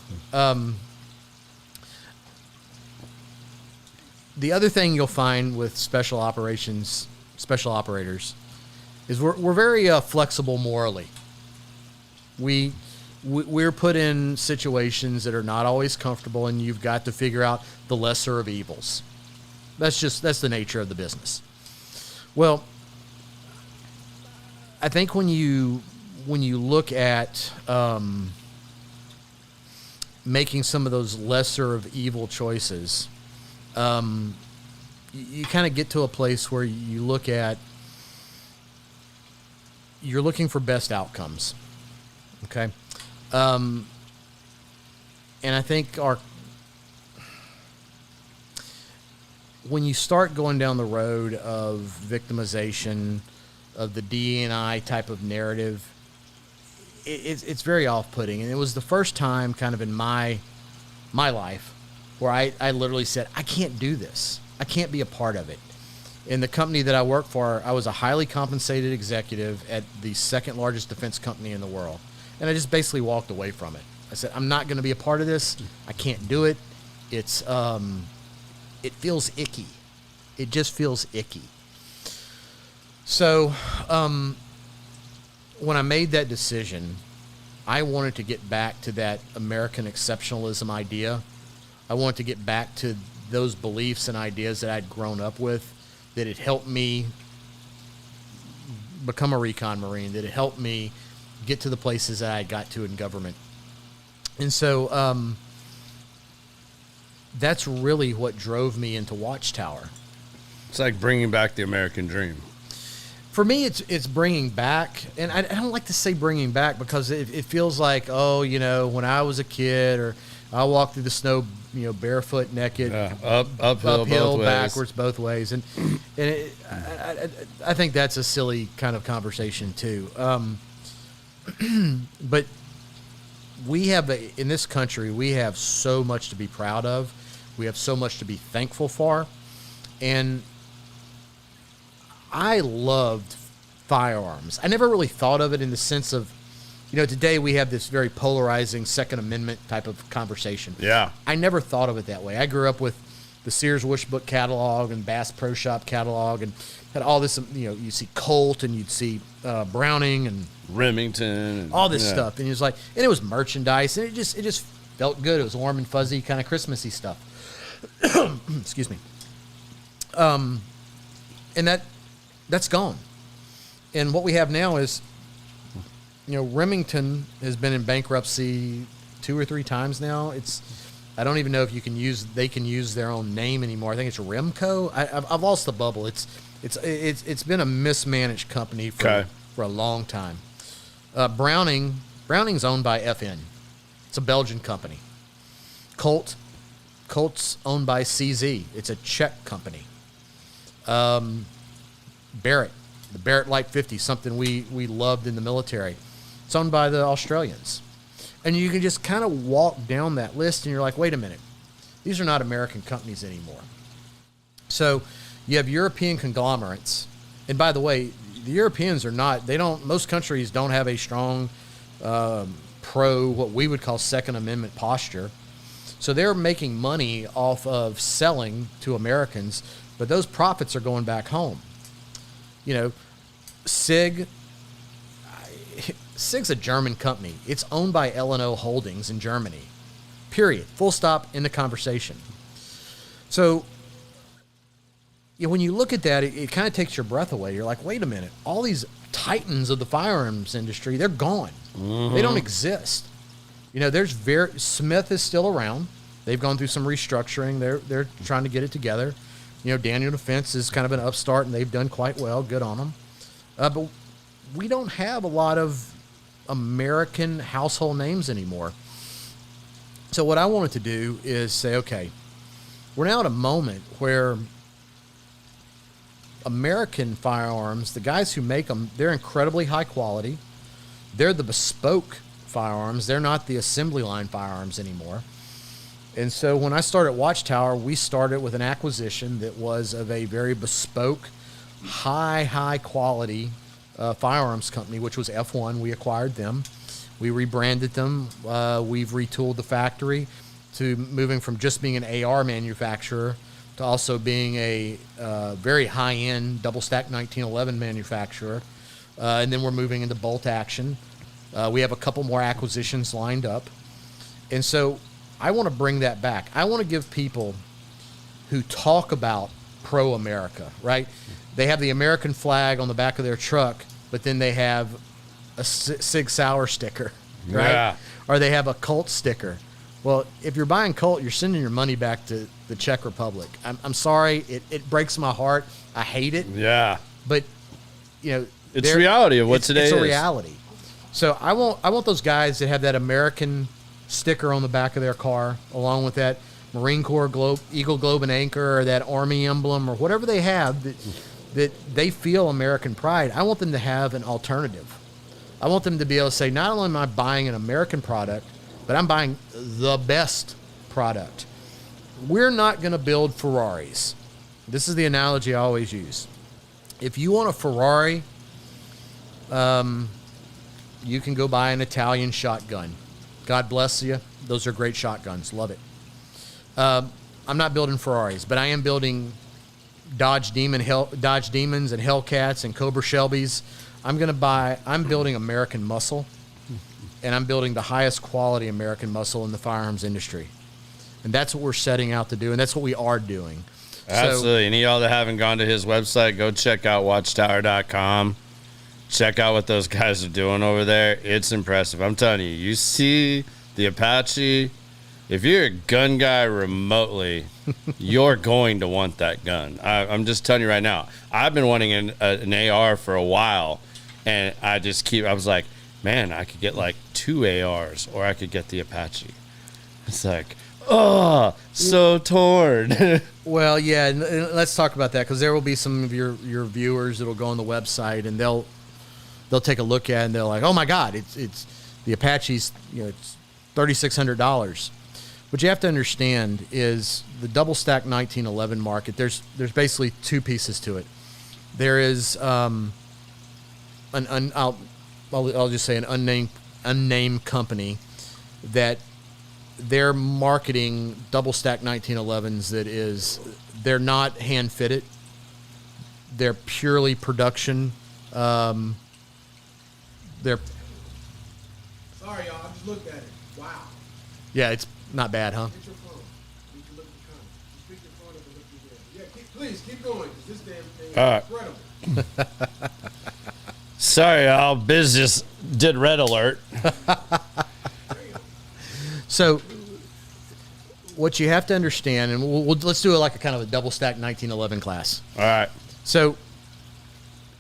The other thing you'll find with special operators, is we're very flexible morally. We're put in situations that are not always comfortable, and you've got to figure out the lesser of evils. That's the nature of the business. Well, I think when you look at making some of those lesser of evil choices, you kind of get to a place where you look at, you're looking for best outcomes. Okay. And I think when you start going down the road of victimization, of the D&I type of narrative, it's very off-putting. And it was the first time kind of in my life where I literally said, I can't do this. I can't be a part of it. In the company that I work for, I was a highly compensated executive at the second largest defense company in the world. And I just basically walked away from it. I said, I'm not going to be a part of this. I can't do it. It feels icky. It just feels icky. So when I made that decision, I wanted to get back to that American exceptionalism idea. I wanted to get back to those beliefs and ideas that I'd grown up with, that had helped me become a recon Marine, that had helped me get to the places that I got to in government. And so that's really what drove me into Watchtower. It's like bringing back the American dream. For me, it's bringing back, and I don't like to say bringing back because it feels like, when I was a kid, or I walked through the snow, barefoot, naked, uphill, backwards, both ways, and I think that's a silly kind of conversation too. But we have in this country, we have so much to be proud of. We have so much to be thankful for, and I loved firearms. I never really thought of it in the sense of, today we have this very polarizing Second Amendment type of conversation. Yeah. I never thought of it that way. I grew up with the Sears Wish Book catalog and Bass Pro Shop catalog, and had all this, you see Colt, and you'd see Browning and Remington, and all this stuff. And it was like, and it was merchandise, and it just felt good. It was warm and fuzzy, kind of Christmassy stuff. Excuse me. And that's gone. And what we have now is, Remington has been in bankruptcy 2 or 3 times now. I don't even know if they can use their own name anymore. I think it's Remco. I've lost the bubble. It's been a mismanaged company for a long time. Browning's owned by FN. It's a Belgian company. Colt's owned by CZ. It's a Czech company. Barrett, the Barrett Light 50, something we loved in the military. It's owned by the Australians. And you can just kind of walk down that list and you're like, wait a minute, these are not American companies anymore. So you have European conglomerates. And by the way, the Europeans most countries don't have a strong what we would call Second Amendment posture. So they're making money off of selling to Americans, but those profits are going back home. You know, SIG's a German company. It's owned by L&O Holdings in Germany. Period. Full stop in the conversation. So when you look at that, it kind of takes your breath away. You're like, wait a minute. All these titans of the firearms industry, they're gone. Mm-hmm. They don't exist. You know, Smith is still around. They've gone through some restructuring. They're trying to get it together. You know, Daniel Defense is kind of an upstart, and they've done quite well. Good on them. But we don't have a lot of American household names anymore. So what I wanted to do is say, okay, we're now at a moment where American firearms, the guys who make them, they're incredibly high quality. They're the bespoke firearms. They're not the assembly line firearms anymore. And so when I started Watchtower, we started with an acquisition that was of a very bespoke, high quality firearms company, which was F1. We acquired them. We rebranded them. We've retooled the factory to moving from just being an AR manufacturer to also being a very high-end double-stack 1911 manufacturer. And then we're moving into bolt action. We have a couple more acquisitions lined up. And so I want to bring that back. I want to give people who talk about pro-America, right? They have the American flag on the back of their truck, but then they have a Sig Sauer sticker, right? Yeah. Or they have a Colt sticker. Well, if you're buying Colt, you're sending your money back to the Czech Republic. I'm sorry. It breaks my heart. I hate it. Yeah. But, you know, it's reality of what today is. It's a reality. So I want those guys that have that American sticker on the back of their car, along with that Marine Corps Eagle Globe and Anchor, or that Army emblem, or whatever they have that they feel American pride. I want them to have an alternative. I want them to be able to say, not only am I buying an American product, but I'm buying the best product. We're not going to build Ferraris. This is the analogy I always use. If you want a Ferrari, you can go buy an Italian shotgun. God bless you. Those are great shotguns. Love it. I'm not building Ferraris, but I am building Dodge Demons and Hellcats and Cobra Shelbys. I'm building American muscle, and I'm building the highest quality American muscle in the firearms industry. And that's what we're setting out to do, and that's what we are doing. Absolutely. And y'all that haven't gone to his website, go check out watchtower.com. Check out what those guys are doing over there. It's impressive. I'm telling you, you see the Apache. If you're a gun guy remotely, you're going to want that gun. I'm just telling you right now. I've been wanting an AR for a while, and I was like, man, I could get like 2 ARs, or I could get the Apache. It's like, oh, so torn. Well, yeah, and let's talk about that, because there will be some of your viewers that will go on the website, and they'll take a look at it, and they're like, oh my God, it's the Apache's, it's $3,600. What you have to understand is the double stack 1911 market. There's basically two pieces to it. There is I'll just say an unnamed company that they're marketing double stack 1911s. They're not hand fitted. They're purely production. Sorry, y'all. I just looked at it. Wow. Yeah, it's not bad, huh? Get your phone. You can look at the comments. Just pick your phone up and look through there. Yeah, please keep going, because this damn thing is incredible. Sorry, y'all. Biz just did red alert. So what you have to understand, and let's do it like a kind of a double stack 1911 class. All right. So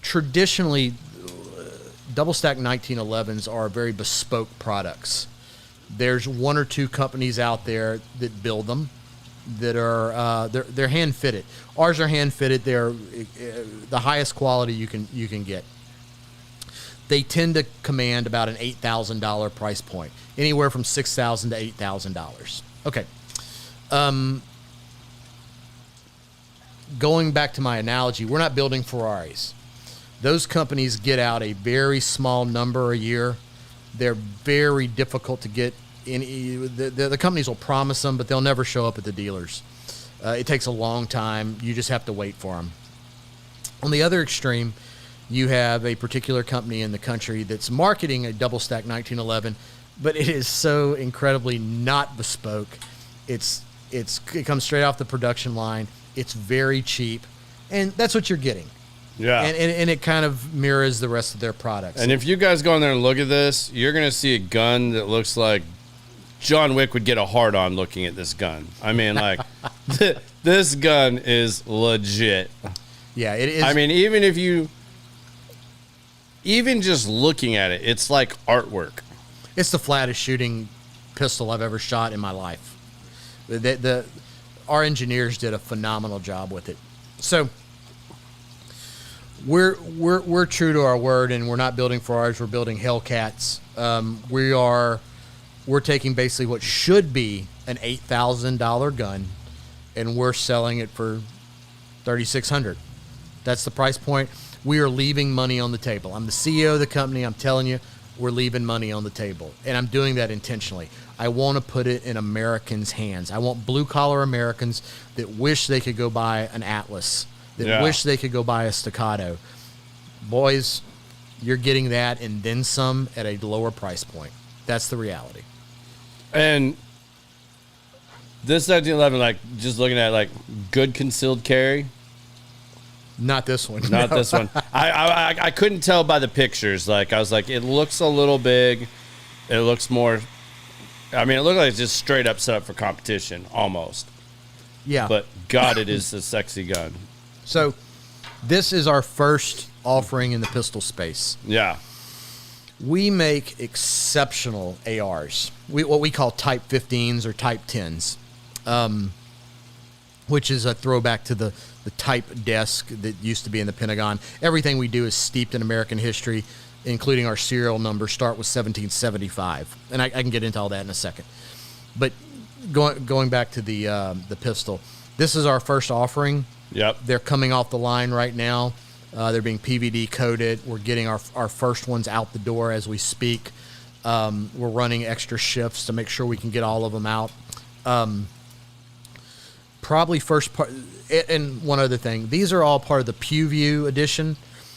traditionally, double stack 1911s are very bespoke products. There's one or two companies out there that build them that are they're hand fitted. Ours are hand fitted. They're the highest quality you can get. They tend to command about an $8,000 price point, anywhere from $6,000 to $8,000. Okay. Going back to my analogy, we're not building Ferraris. Those companies get out a very small number a year. They're very difficult to get the companies will promise them, but they'll never show up at the dealers. It takes a long time. You just have to wait for them. On the other extreme, you have a particular company in the country that's marketing a double stack 1911, but it is so incredibly not bespoke. It comes straight off the production line. It's very cheap, and that's what you're getting. Yeah. And it kind of mirrors the rest of their products. And if you guys go in there and look at this, you're going to see a gun that looks like John Wick would get a hard on looking at this gun. I mean, like, this gun is legit. Yeah, it is. I mean, even just looking at it, it's like artwork. It's the flattest shooting pistol I've ever shot in my life. Our engineers did a phenomenal job with it. So we're true to our word, and we're not building Ferraris. We're building Hellcats. We're taking basically what should be an $8,000 gun, and we're selling it for $3,600. That's the price point. We are leaving money on the table. I'm the CEO of the company. I'm telling you, we're leaving money on the table, and I'm doing that intentionally. I want to put it in Americans' hands. I want blue-collar Americans that wish they could go buy an Atlas, that wish they could go buy a Staccato. Boys, you're getting that and then some at a lower price point. That's the reality. And this 1911, like, just looking at, like, good concealed carry. Not this one. Not this one. I couldn't tell by the pictures. Like, I was like, it looks a little big. It looks more. I mean, it looked like it's just straight up set up for competition, almost. Yeah. But God, it is a sexy gun. So, this is our first offering in the pistol space. Yeah. We make exceptional ARs. What we call Type 15s or Type 10s, which is a throwback to the type desk that used to be in the Pentagon. Everything we do is steeped in American history, including our serial number start with 1775. And I can get into all that in a second. But going back to the pistol, this is our first offering. Yep. They're coming off the line right now. They're being PVD coated. We're getting our first ones out the door as we speak. We're running extra shifts to make sure we can get all of them out. Probably first part, and one other thing, these are all part of the PewView edition.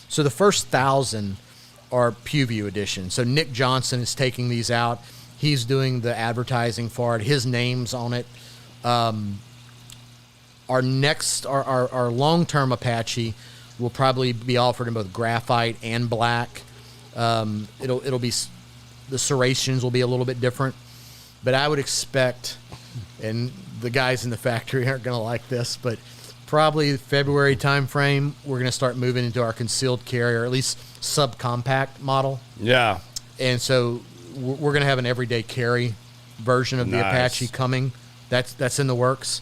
So the first 1,000 are PewView edition. So Nick Johnson is taking these out. He's doing the advertising for it. His name's on it. Our long-term Apache will probably be offered in both graphite and black. It'll be, the serrations will be a little bit different, but I would expect, and the guys in the factory aren't going to like this, but probably February timeframe, we're going to start moving into our concealed carry, or at least subcompact model. Yeah. And so we're going to have an everyday carry version of the Apache coming. That's in the works.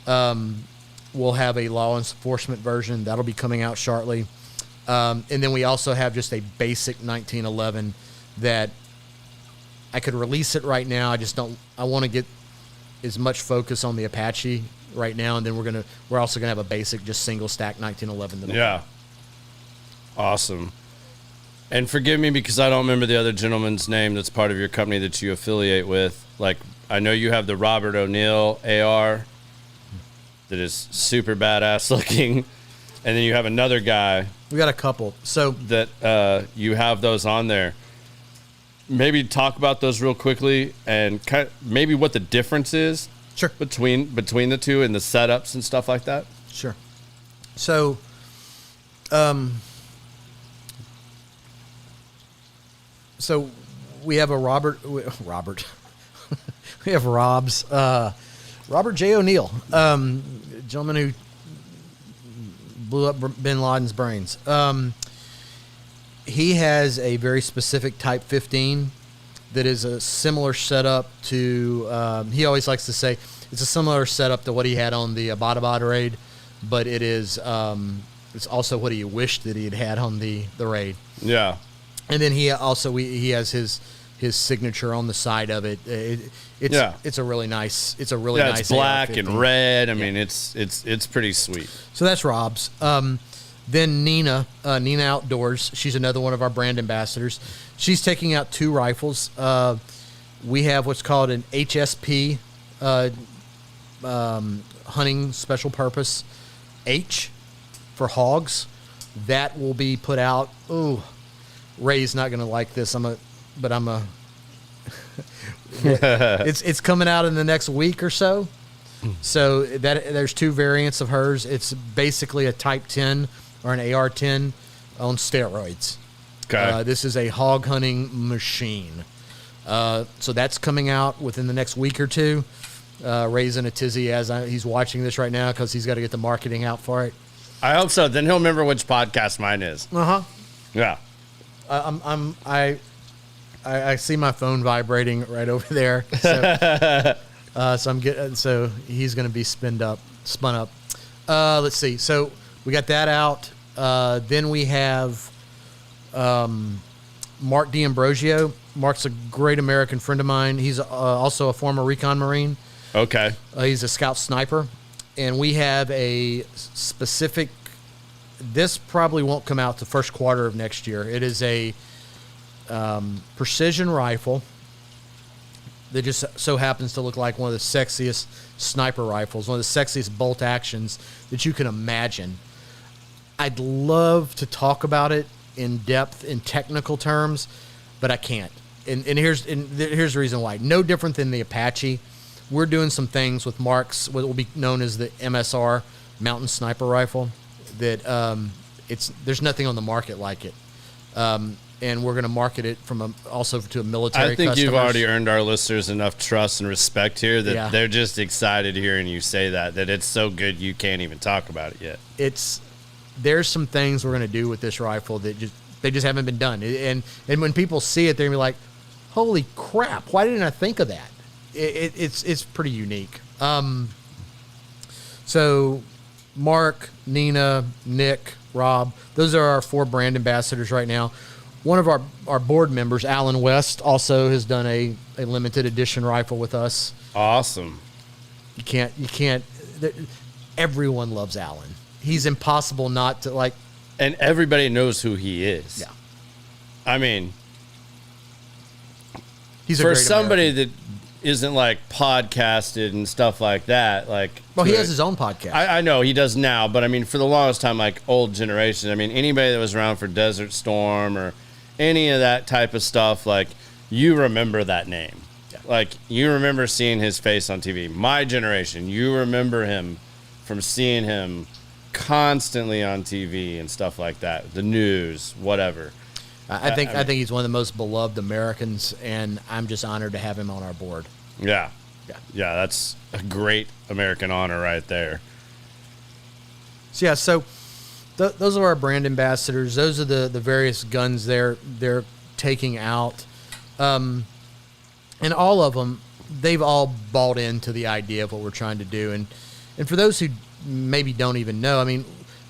We'll have a law enforcement version that'll be coming out shortly. And then we also have just a basic 1911 that I could release it right now. I want to get as much focus on the Apache right now, and then we're also gonna have a basic, just single stack 1911. Yeah. Awesome. And forgive me because I don't remember the other gentleman's name that's part of your company that you affiliate with. Like, I know you have the Robert O'Neill AR that is super badass looking, and then you have another guy. We got a couple. So that you have those on there. Maybe talk about those real quickly, and maybe what the difference is. Sure. Between the two and the setups and stuff like that. Sure. So, we have a Robert. We have Rob's. Robert J. O'Neill, gentleman who blew up bin Laden's brains. He has a very specific Type 15 that is a similar setup to, he always likes to say, it's a similar setup to what he had on the Abbottabad raid, but it is, it's also what he wished that he had on the raid. Yeah. And then he has his signature on the side of it. It's a really nice. It's black AR-15. and red. I mean, it's pretty sweet. So that's Rob's. Then Nina Outdoors. She's another one of our brand ambassadors. She's taking out 2 rifles. We have what's called an HSP, hunting special purpose, H for hogs. That will be put out. Ooh, Ray's not going to like this. It's coming out in the next week or so. So there's 2 variants of hers. It's basically a Type 10 or an AR-10 on steroids. Okay. This is a hog hunting machine. So that's coming out within the next week or 2. Ray's in a tizzy as he's watching this right now because he's got to get the marketing out for it. I hope so. Then he'll remember which podcast mine is. Yeah. I see my phone vibrating right over there. So, so he's going to be spun up. Let's see. So we got that out. Then we have Mark D'Ambrosio. Mark's a great American friend of mine. He's also a former recon Marine. Okay. He's a scout sniper. And we have a specific, this probably won't come out the first quarter of next year. It is a precision rifle that just so happens to look like one of the sexiest sniper rifles, one of the sexiest bolt actions that you can imagine. I'd love to talk about it in depth in technical terms, but I can't. And here's the reason why. No different than the Apache. We're doing some things with Mark's, what will be known as the MSR, Mountain Sniper Rifle, that there's nothing on the market like it. And we're going to market it also to a military I think customers. you've already earned our listeners enough trust and respect here that they're just excited hearing you say that it's so good you can't even talk about it yet. There's some things we're going to do with this rifle that they just haven't been done. And when people see it, they're going to be like, holy crap, why didn't I think of that? It's pretty unique. So Mark, Nina, Nick, Rob, those are our 4 brand ambassadors right now. One of our board members, Alan West, also has done a limited edition rifle with us. Awesome. You can't. Everyone loves Alan. He's impossible not to like. And everybody knows who he is. Yeah. I mean, he's for somebody that isn't like podcasted and stuff like that, like. Well, he has his own podcast. I know he does now, but I mean, for the longest time, like old generation. I mean, anybody that was around for Desert Storm or any of that type of stuff, like you remember that name. Yeah. Like you remember seeing his face on TV. My generation, you remember him from seeing him constantly on TV and stuff like that, the news, whatever. I think he's one of the most beloved Americans, and I'm just honored to have him on our board. Yeah, that's a great American honor right there. So those are our brand ambassadors. Those are the various guns they're taking out, and all of them, they've all bought into the idea of what we're trying to do. And for those who maybe don't even know, I mean,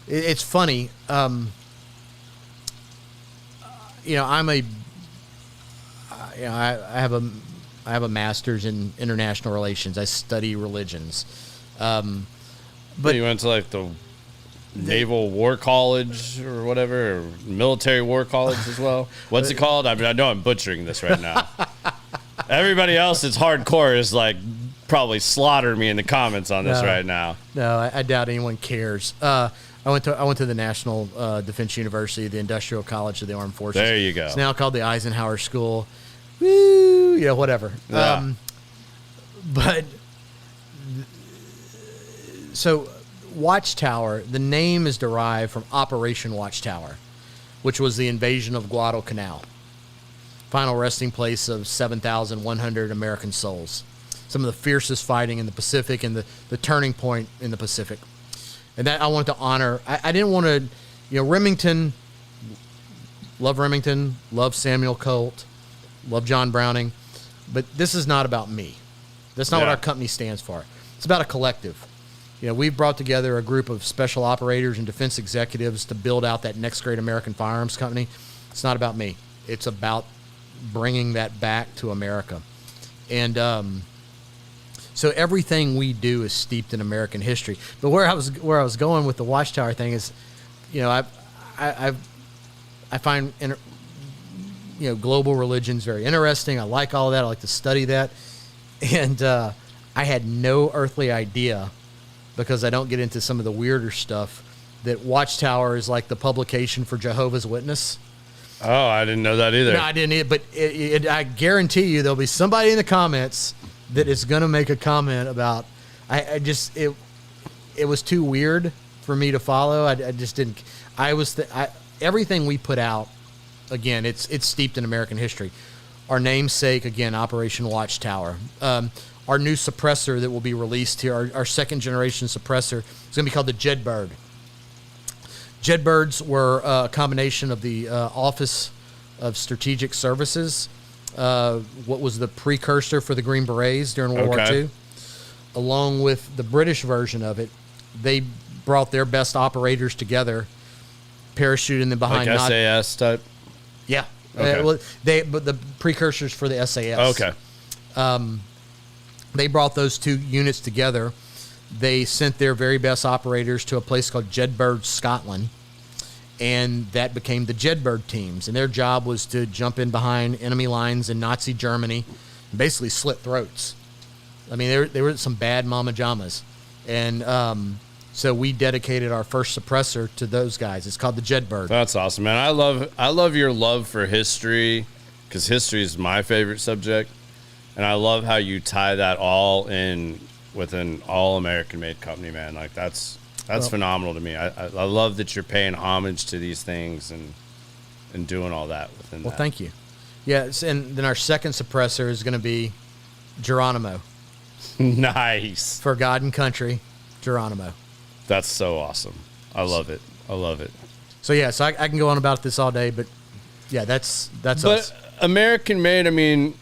it's funny. I have a master's in international relations. I study religions. But you went to like the Naval War College or whatever, or Military War College as well. What's it called? I mean, I know I'm butchering this right now. Everybody else that's hardcore is like probably slaughter me in the comments on this right now. No, I doubt anyone cares. I went to the National Defense University, the Industrial College of the Armed Forces. There you go. It's now called the Eisenhower School. Woo, whatever. Yeah. So Watchtower, the name is derived from Operation Watchtower, which was the invasion of Guadalcanal, final resting place of 7,100 American souls. Some of the fiercest fighting in the Pacific and the turning point in the Pacific. And that I wanted to honor. I didn't want to, Remington, love Samuel Colt, love John Browning, but this is not about me. That's not what our company stands for. It's about a collective. We've brought together a group of special operators and defense executives to build out that next great American firearms company. It's not about me. It's about bringing that back to America. And so everything we do is steeped in American history. But where I was going with the Watchtower thing is, I find global religion's very interesting. I like all that. I like to study that. And I had no earthly idea, because I don't get into some of the weirder stuff, that Watchtower is like the publication for Jehovah's Witness. Oh, I didn't know that either. No, I didn't either. But I guarantee you there'll be somebody in the comments that is going to make a comment about, it was too weird for me to follow. I just didn't. Everything we put out, again, it's steeped in American history. Our namesake, again, Operation Watchtower. Our new suppressor that will be released here, our second generation suppressor, is going to be called the Jedbird. Jedbirds were a combination of the Office of Strategic Services, what was the precursor for the Green Berets during World War II, along with the British version of it. They brought their best operators together, parachuting them behind. Like SAS type? Yeah. Okay. But the precursors for the SAS. Okay. They brought those two units together. They sent their very best operators to a place called Jedburgh, Scotland, and that became the Jedburgh teams. And their job was to jump in behind enemy lines in Nazi Germany and basically slit throats. I mean, they were some bad mama jamas. And so we dedicated our first suppressor to those guys. It's called the Jedburgh. That's awesome, man. I love your love for history, because history is my favorite subject. And I love how you tie that all in with an all-American-made company, man. Like, that's phenomenal to me. I love that you're paying homage to these things and doing all that within that. Well, thank you. Yeah, and then our second suppressor is going to be Geronimo. Nice. For God and Country, Geronimo. That's so awesome. I love it. I love it. So, yeah, I can go on about this all day, but, yeah, that's us. But American-made, I mean,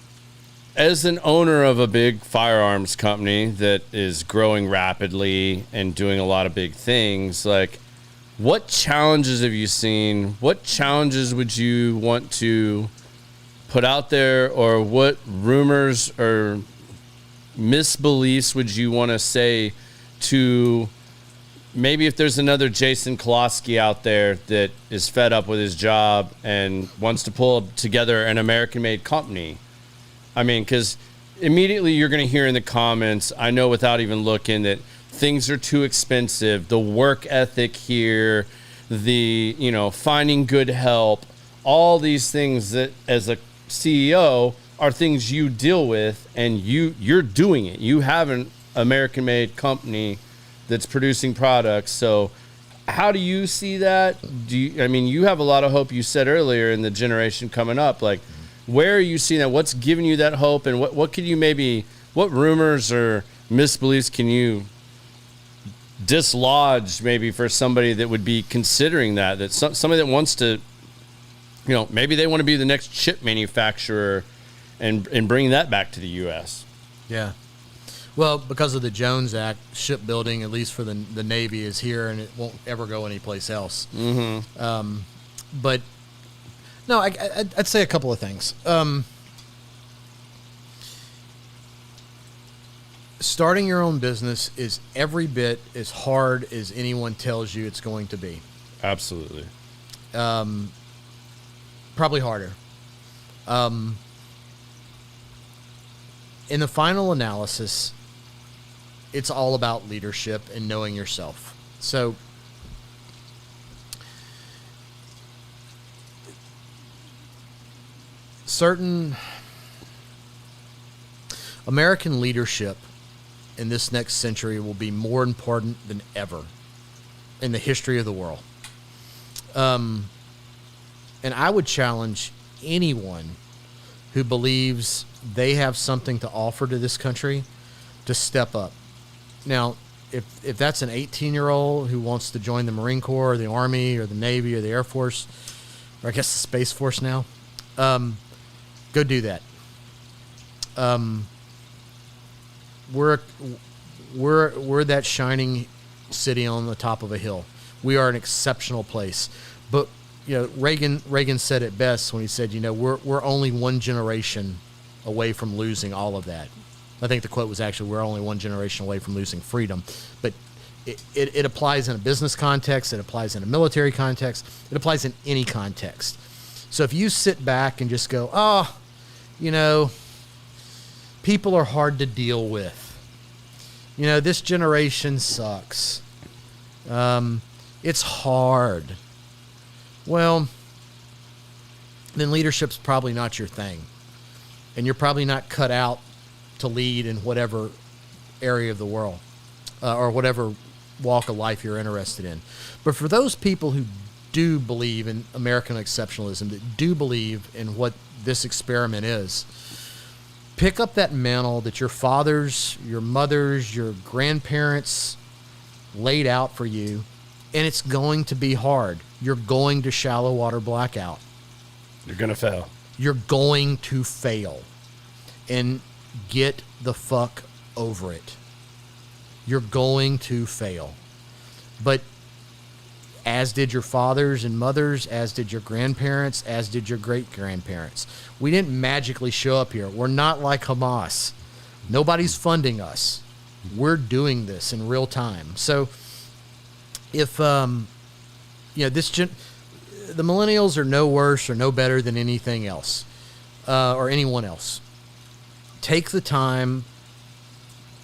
as an owner of a big firearms company that is growing rapidly and doing a lot of big things, like, what challenges have you seen? What challenges would you want to put out there, or what rumors or misbeliefs would you want to say to maybe if there's another Jason Colosky out there that is fed up with his job and wants to pull together an American-made company? I mean, because immediately you're going to hear in the comments, I know without even looking, that things are too expensive. The work ethic here, finding good help, all these things that as a CEO are things you deal with, and you're doing it. You have an American-made company that's producing products. So how do you see that? You have a lot of hope, you said earlier, in the generation coming up. Like, where are you seeing that? What's giving you that hope? And what can you what rumors or misbeliefs can you dislodge maybe for somebody that would be considering that somebody that wants to, maybe they want to be the next chip manufacturer and bring that back to the U.S.? Yeah. Well, because of the Jones Act, shipbuilding, at least for the Navy, is here, and it won't ever go anyplace else. Mm-hmm. But no, I'd say a couple of things. Starting your own business is every bit as hard as anyone tells you it's going to be. Absolutely. Probably harder. In the final analysis, it's all about leadership and knowing yourself. So certain American leadership in this next century will be more important than ever in the history of the world. And I would challenge anyone who believes they have something to offer to this country to step up. Now, if that's an 18-year-old who wants to join the Marine Corps or the Army or the Navy or the Air Force, or I guess the Space Force now, go do that. We're that shining city on the top of a hill. We are an exceptional place. But Reagan said it best when he said, we're only one generation away from losing all of that. I think the quote was actually, we're only one generation away from losing freedom. But it applies in a business context. It applies in a military context. It applies in any context. So if you sit back and just go, oh, you know, people are hard to deal with. You know, this generation sucks. It's hard. Well, then leadership's probably not your thing. And you're probably not cut out to lead in whatever area of the world or whatever walk of life you're interested in. But for those people who do believe in American exceptionalism, that do believe in what this experiment is, pick up that mantle that your fathers, your mothers, your grandparents laid out for you, and it's going to be hard. You're going to shallow water blackout. You're going to fail. You're going to fail. And get the fuck over it. You're going to fail. But as did your fathers and mothers, as did your grandparents, as did your great-grandparents. We didn't magically show up here. We're not like Hamas. Nobody's funding us. We're doing this in real time. So if, the millennials are no worse or no better than anything else or anyone else. Take the time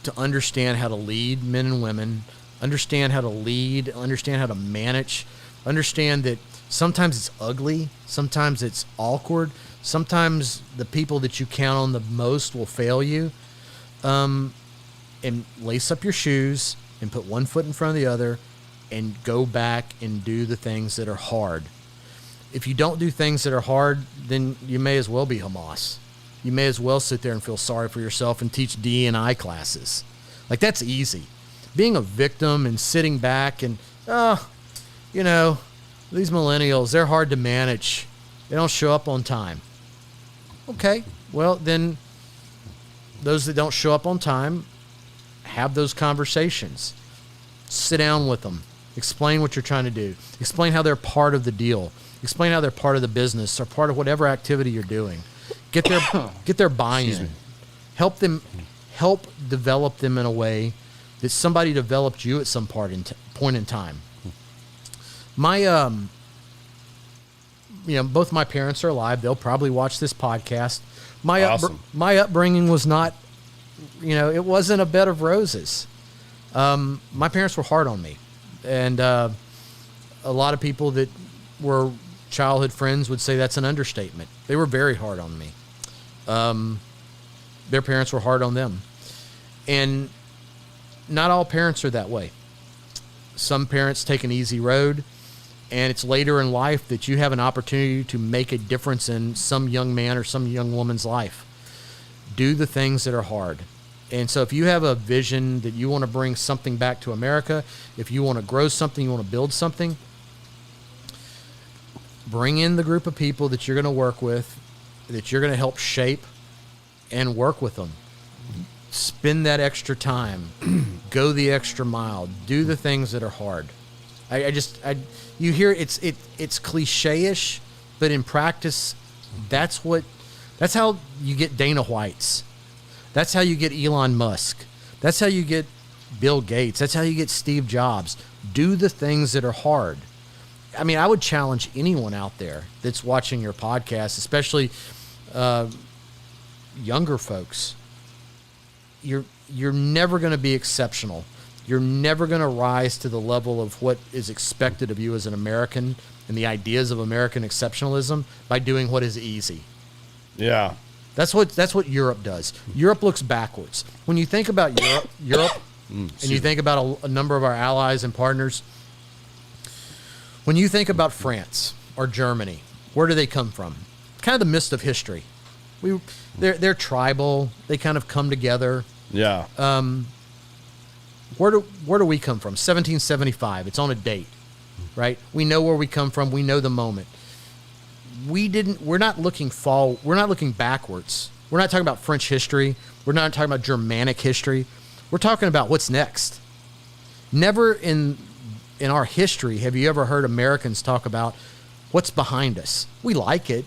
to understand how to lead men and women, understand how to lead, understand how to manage, understand that sometimes it's ugly, sometimes it's awkward, sometimes the people that you count on the most will fail you, and lace up your shoes and put one foot in front of the other and go back and do the things that are hard. If you don't do things that are hard, then you may as well be Hamas. You may as well sit there and feel sorry for yourself and teach D&I classes. Like, that's easy. Being a victim and sitting back and, these millennials, they're hard to manage. They don't show up on time. Okay, well, then those that don't show up on time, have those conversations. Sit down with them. Explain what you're trying to do. Explain how they're part of the deal. Explain how they're part of the business or part of whatever activity you're doing. Get their buy-in. Help develop them in a way that somebody developed you at some point in time. My, both my parents are alive. They'll probably watch this podcast. My upbringing was not, it wasn't a bed of roses. My parents were hard on me, and a lot of people that were childhood friends would say that's an understatement. They were very hard on me. Their parents were hard on them. And not all parents are that way. Some parents take an easy road, and it's later in life that you have an opportunity to make a difference in some young man or some young woman's life. Do the things that are hard. And so if you have a vision that you want to bring something back to America, if you want to grow something, you want to build something, bring in the group of people that you're going to work with, that you're going to help shape, and work with them. Spend that extra time. Go the extra mile. Do the things that are hard. You hear it's cliche-ish, but in practice, that's how you get Dana Whites. That's how you get Elon Musk. That's how you get Bill Gates. That's how you get Steve Jobs. Do the things that are hard. I mean, I would challenge anyone out there that's watching your podcast, especially younger folks. You're never going to be exceptional. You're never going to rise to the level of what is expected of you as an American and the ideas of American exceptionalism by doing what is easy. Yeah. That's what Europe does. Europe looks backwards. When you think about Europe, and you think about a number of our allies and partners, when you think about France or Germany, where do they come from? Kind of the mist of history. They're tribal. They kind of come together. Yeah. Where do we come from? 1775. It's on a date, right? We know where we come from. We know the moment. We're not looking backwards. We're not talking about French history. We're not talking about Germanic history. We're talking about what's next. Never in our history have you ever heard Americans talk about what's behind us. We like it.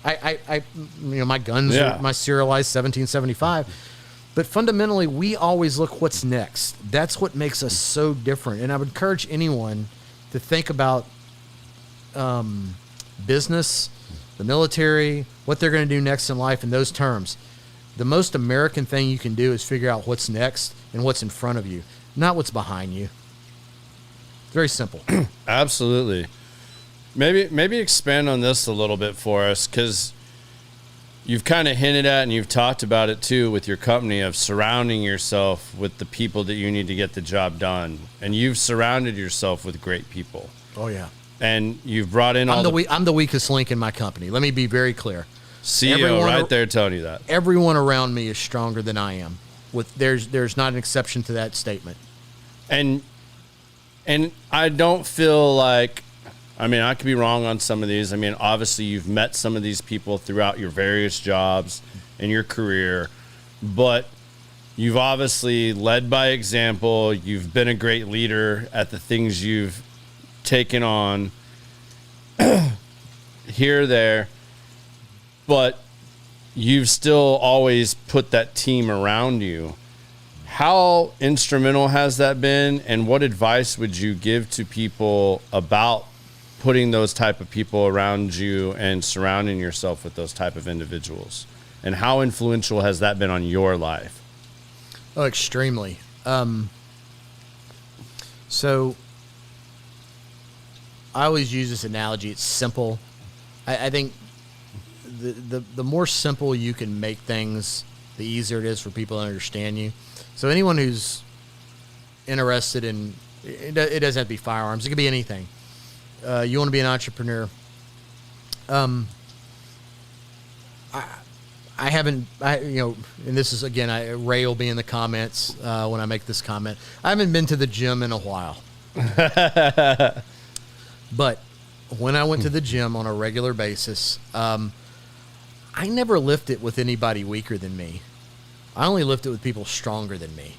My guns are my serialized 1775. But fundamentally, we always look what's next. That's what makes us so different. And I would encourage anyone to think about business, the military, what they're going to do next in life in those terms. The most American thing you can do is figure out what's next and what's in front of you, not what's behind you. Very simple. Absolutely. Maybe expand on this a little bit for us, because you've kind of hinted at and you've talked about it too with your company of surrounding yourself with the people that you need to get the job done. And you've surrounded yourself with great people. Oh, yeah. And you've brought in I'm the weakest link in my company. Let me be very clear. CEO Everyone right there telling you that. Everyone around me is stronger than I am. There's not an exception to that statement. And I don't feel like, I mean, I could be wrong on some of these. I mean, obviously you've met some of these people throughout your various jobs and your career, but you've obviously led by example. You've been a great leader at the things you've taken on here, there, but you've still always put that team around you. How instrumental has that been, and what advice would you give to people about putting those type of people around you and surrounding yourself with those type of individuals? And how influential has that been on your life? Oh, extremely. So I always use this analogy. It's simple. I think the more simple you can make things, the easier it is for people to understand you. So anyone who's interested in, it doesn't have to be firearms. It could be anything. You want to be an entrepreneur. I haven't, and this is, again, Ray will be in the comments when I make this comment. I haven't been to the gym in a while. But when I went to the gym on a regular basis, I never lifted with anybody weaker than me. I only lifted with people stronger than me.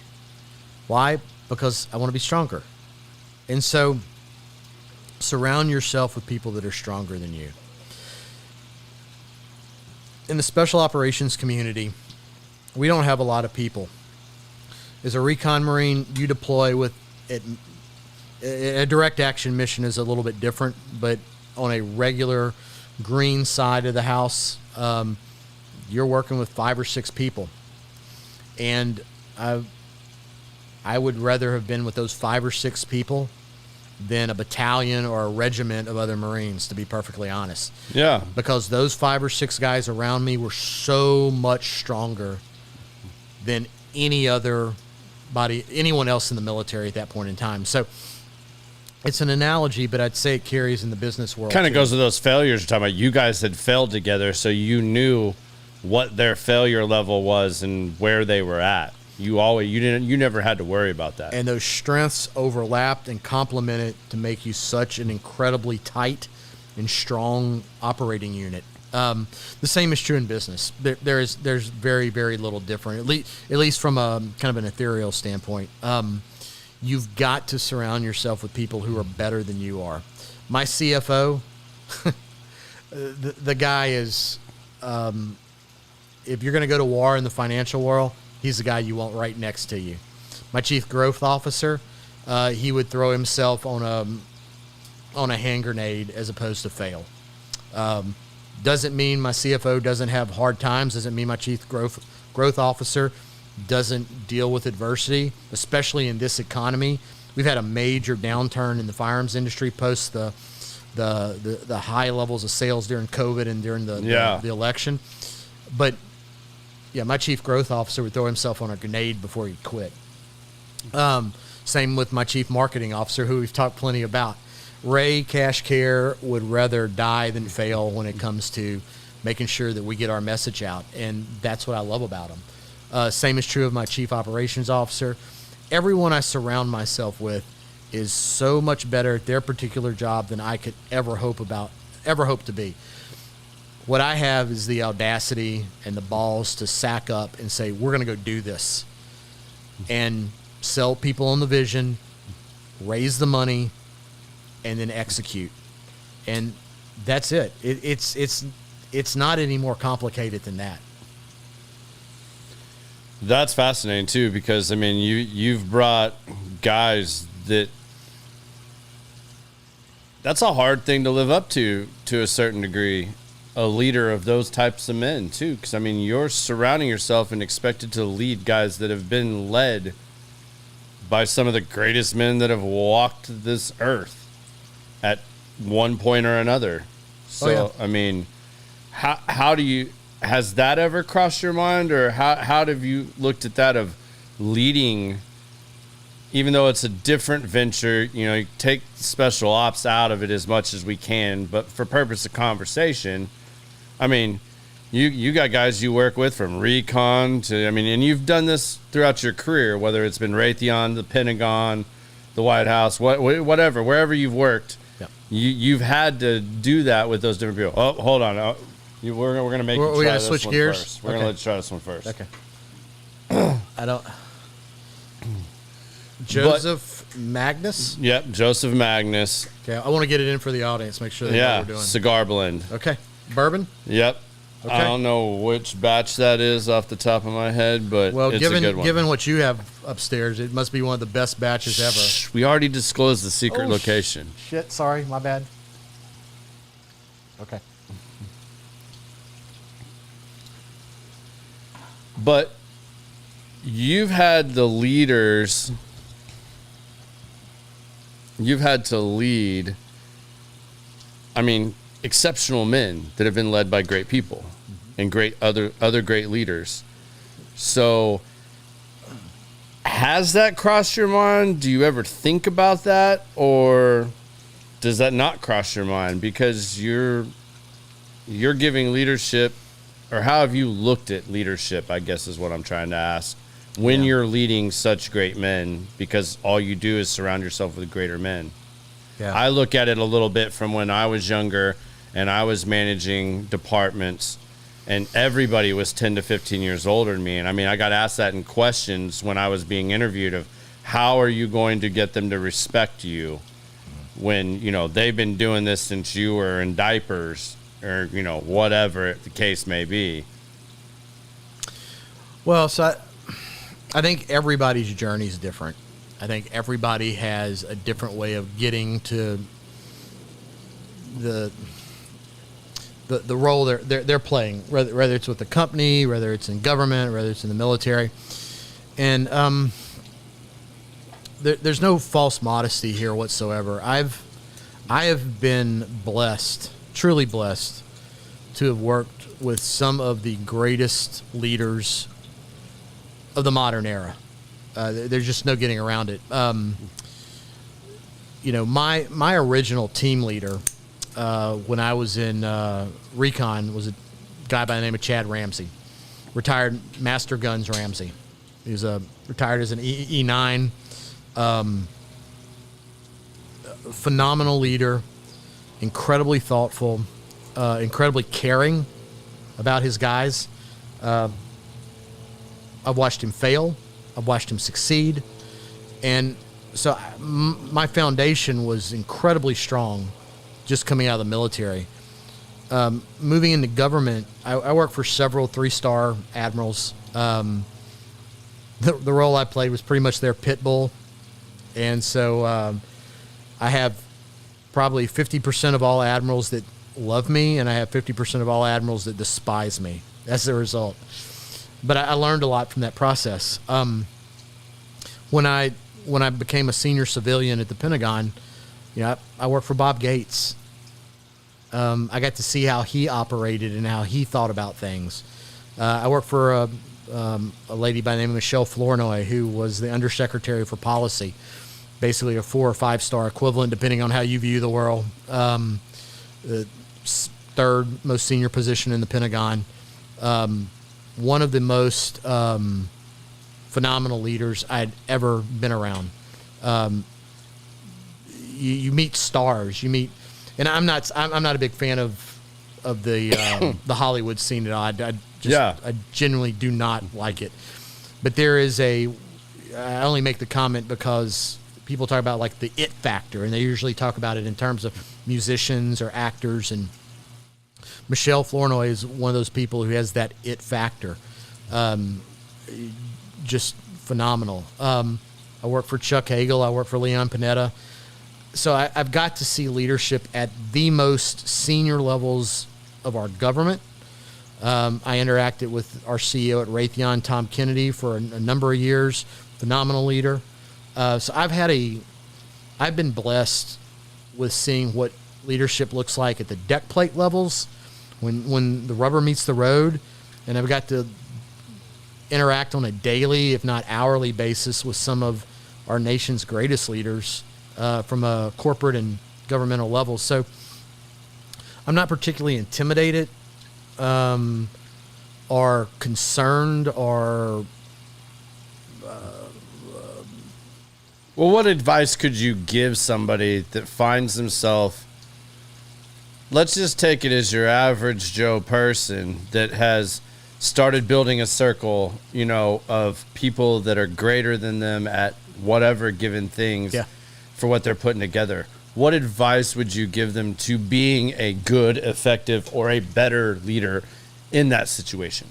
Why? Because I want to be stronger. And so surround yourself with people that are stronger than you. In the special operations community, we don't have a lot of people. As a recon Marine, you deploy with it. A direct action mission is a little bit different, but on a regular green side of the house, you're working with 5 or 6 people. And I would rather have been with those 5 or 6 people than a battalion or a regiment of other Marines, to be perfectly honest. Yeah. Because those 5 or 6 guys around me were so much stronger than anyone else in the military at that point in time. So it's an analogy, but I'd say it carries in the business world. Kind of goes to those failures you're talking about. You guys had failed together, so you knew what their failure level was and where they were at. You never had to worry about that. And those strengths overlapped and complemented to make you such an incredibly tight and strong operating unit. The same is true in business. There's very, very little different, at least from a kind of an ethereal standpoint. You've got to surround yourself with people who are better than you are. My CFO, the guy is, if you're going to go to war in the financial world, he's the guy you want right next to you. My chief growth officer, he would throw himself on a hand grenade as opposed to fail. Doesn't mean my CFO doesn't have hard times. Doesn't mean my chief growth officer doesn't deal with adversity, especially in this economy. We've had a major downturn in the firearms industry post the high levels of sales during COVID and during the election. But yeah, my chief growth officer would throw himself on a grenade before he'd quit. Same with my chief marketing officer, who we've talked plenty about. Ray Cash Care would rather die than fail when it comes to making sure that we get our message out, and that's what I love about him. Same is true of my chief operations officer. Everyone I surround myself with is so much better at their particular job than I could ever hope to be. What I have is the audacity and the balls to sack up and say, we're going to go do this, and sell people on the vision, raise the money, and then execute. And that's it. It's not any more complicated than that. That's fascinating too, because I mean, you've brought guys that's a hard thing to live up to a certain degree. a leader of those types of men too, because I mean, you're surrounding yourself and expected to lead guys that have been led by some of the greatest men that have walked this earth at one point or another. So, I mean, how do you, has that ever crossed your mind, or how have you looked at that of leading, even though it's a different venture, you take special ops out of it as much as we can, but for purpose of conversation, I mean, you got guys you work with from recon to, I mean, and you've done this throughout your career, whether it's been Raytheon, the Pentagon, the White House, whatever, wherever you've worked, you've had to do that with those different people. Oh, hold on. We're going to make you try this switch one gears? first. We're going to let you try this one first. Okay. I don't... Joseph Magnus? Yep, Joseph Magnus. Okay, I want to get it in for the audience, make sure they know what we're doing. Cigar blend. Okay. Bourbon? Yep. Okay. I don't know which batch that is off the top of my head, but it's a good one. Given what you have upstairs, it must be one of the best batches ever. We already disclosed the secret location. Shit, sorry, my bad. Okay. But you've had the leaders, you've had to lead, I mean, exceptional men that have been led by great people and great other great leaders. So has that crossed your mind? Do you ever think about that, or does that not cross your mind because you're giving leadership, or how have you looked at leadership, I guess is what I'm trying to ask, when you're leading such great men, because all you do is surround yourself with greater men? Yeah. I look at it a little bit from when I was younger and I was managing departments and everybody was 10 to 15 years older than me. And I mean, I got asked that in questions when I was being interviewed of how are you going to get them to respect you when, they've been doing this since you were in diapers, or, whatever the case may be. Well, so I think everybody's journey is different. I think everybody has a different way of getting to the role they're playing, whether it's with the company, whether it's in government, whether it's in the military. And there's no false modesty here whatsoever. I have been blessed, truly blessed, to have worked with some of the greatest leaders of the modern era. There's just no getting around it. My original team leader when I was in recon was a guy by the name of Chad Ramsey, retired Master Guns Ramsey. He was retired as an E9. Phenomenal leader, incredibly thoughtful, incredibly caring about his guys. I've watched him fail. I've watched him succeed. And so my foundation was incredibly strong just coming out of the military. Moving into government, I worked for several 3-star admirals. The role I played was pretty much their pit bull. And so I have probably 50% of all admirals that love me, and I have 50% of all admirals that despise me. That's the result. But I learned a lot from that process. When I became a senior civilian at the Pentagon, I worked for Bob Gates. I got to see how he operated and how he thought about things. I worked for a lady by the name of Michelle Flournoy, who was the Undersecretary for Policy, basically a 4 or 5-star equivalent, depending on how you view the world. The third most senior position in the Pentagon. One of the most phenomenal leaders I'd ever been around. You meet stars. You meet, and I'm not a big fan of the the Hollywood scene at all. I genuinely do not like it. But there is I only make the comment because people talk about like the it factor, and they usually talk about it in terms of musicians or actors. And Michelle Flournoy is one of those people who has that it factor. Just phenomenal. I work for Chuck Hagel. I work for Leon Panetta. So I've got to see leadership at the most senior levels of our government. I interacted with our CEO at Raytheon, Tom Kennedy, for a number of years. Phenomenal leader. So I've been blessed with seeing what leadership looks like at the deck plate levels when the rubber meets the road, and I've got to interact on a daily, if not hourly basis with some of our nation's greatest leaders from a corporate and governmental level. So I'm not particularly intimidated or concerned or Well, what advice could you give somebody that finds themselves, let's just take it as your average Joe person that has started building a circle, of people that are greater than them at whatever given things for what they're putting together. What advice would you give them to being a good, effective, or a better leader in that situation?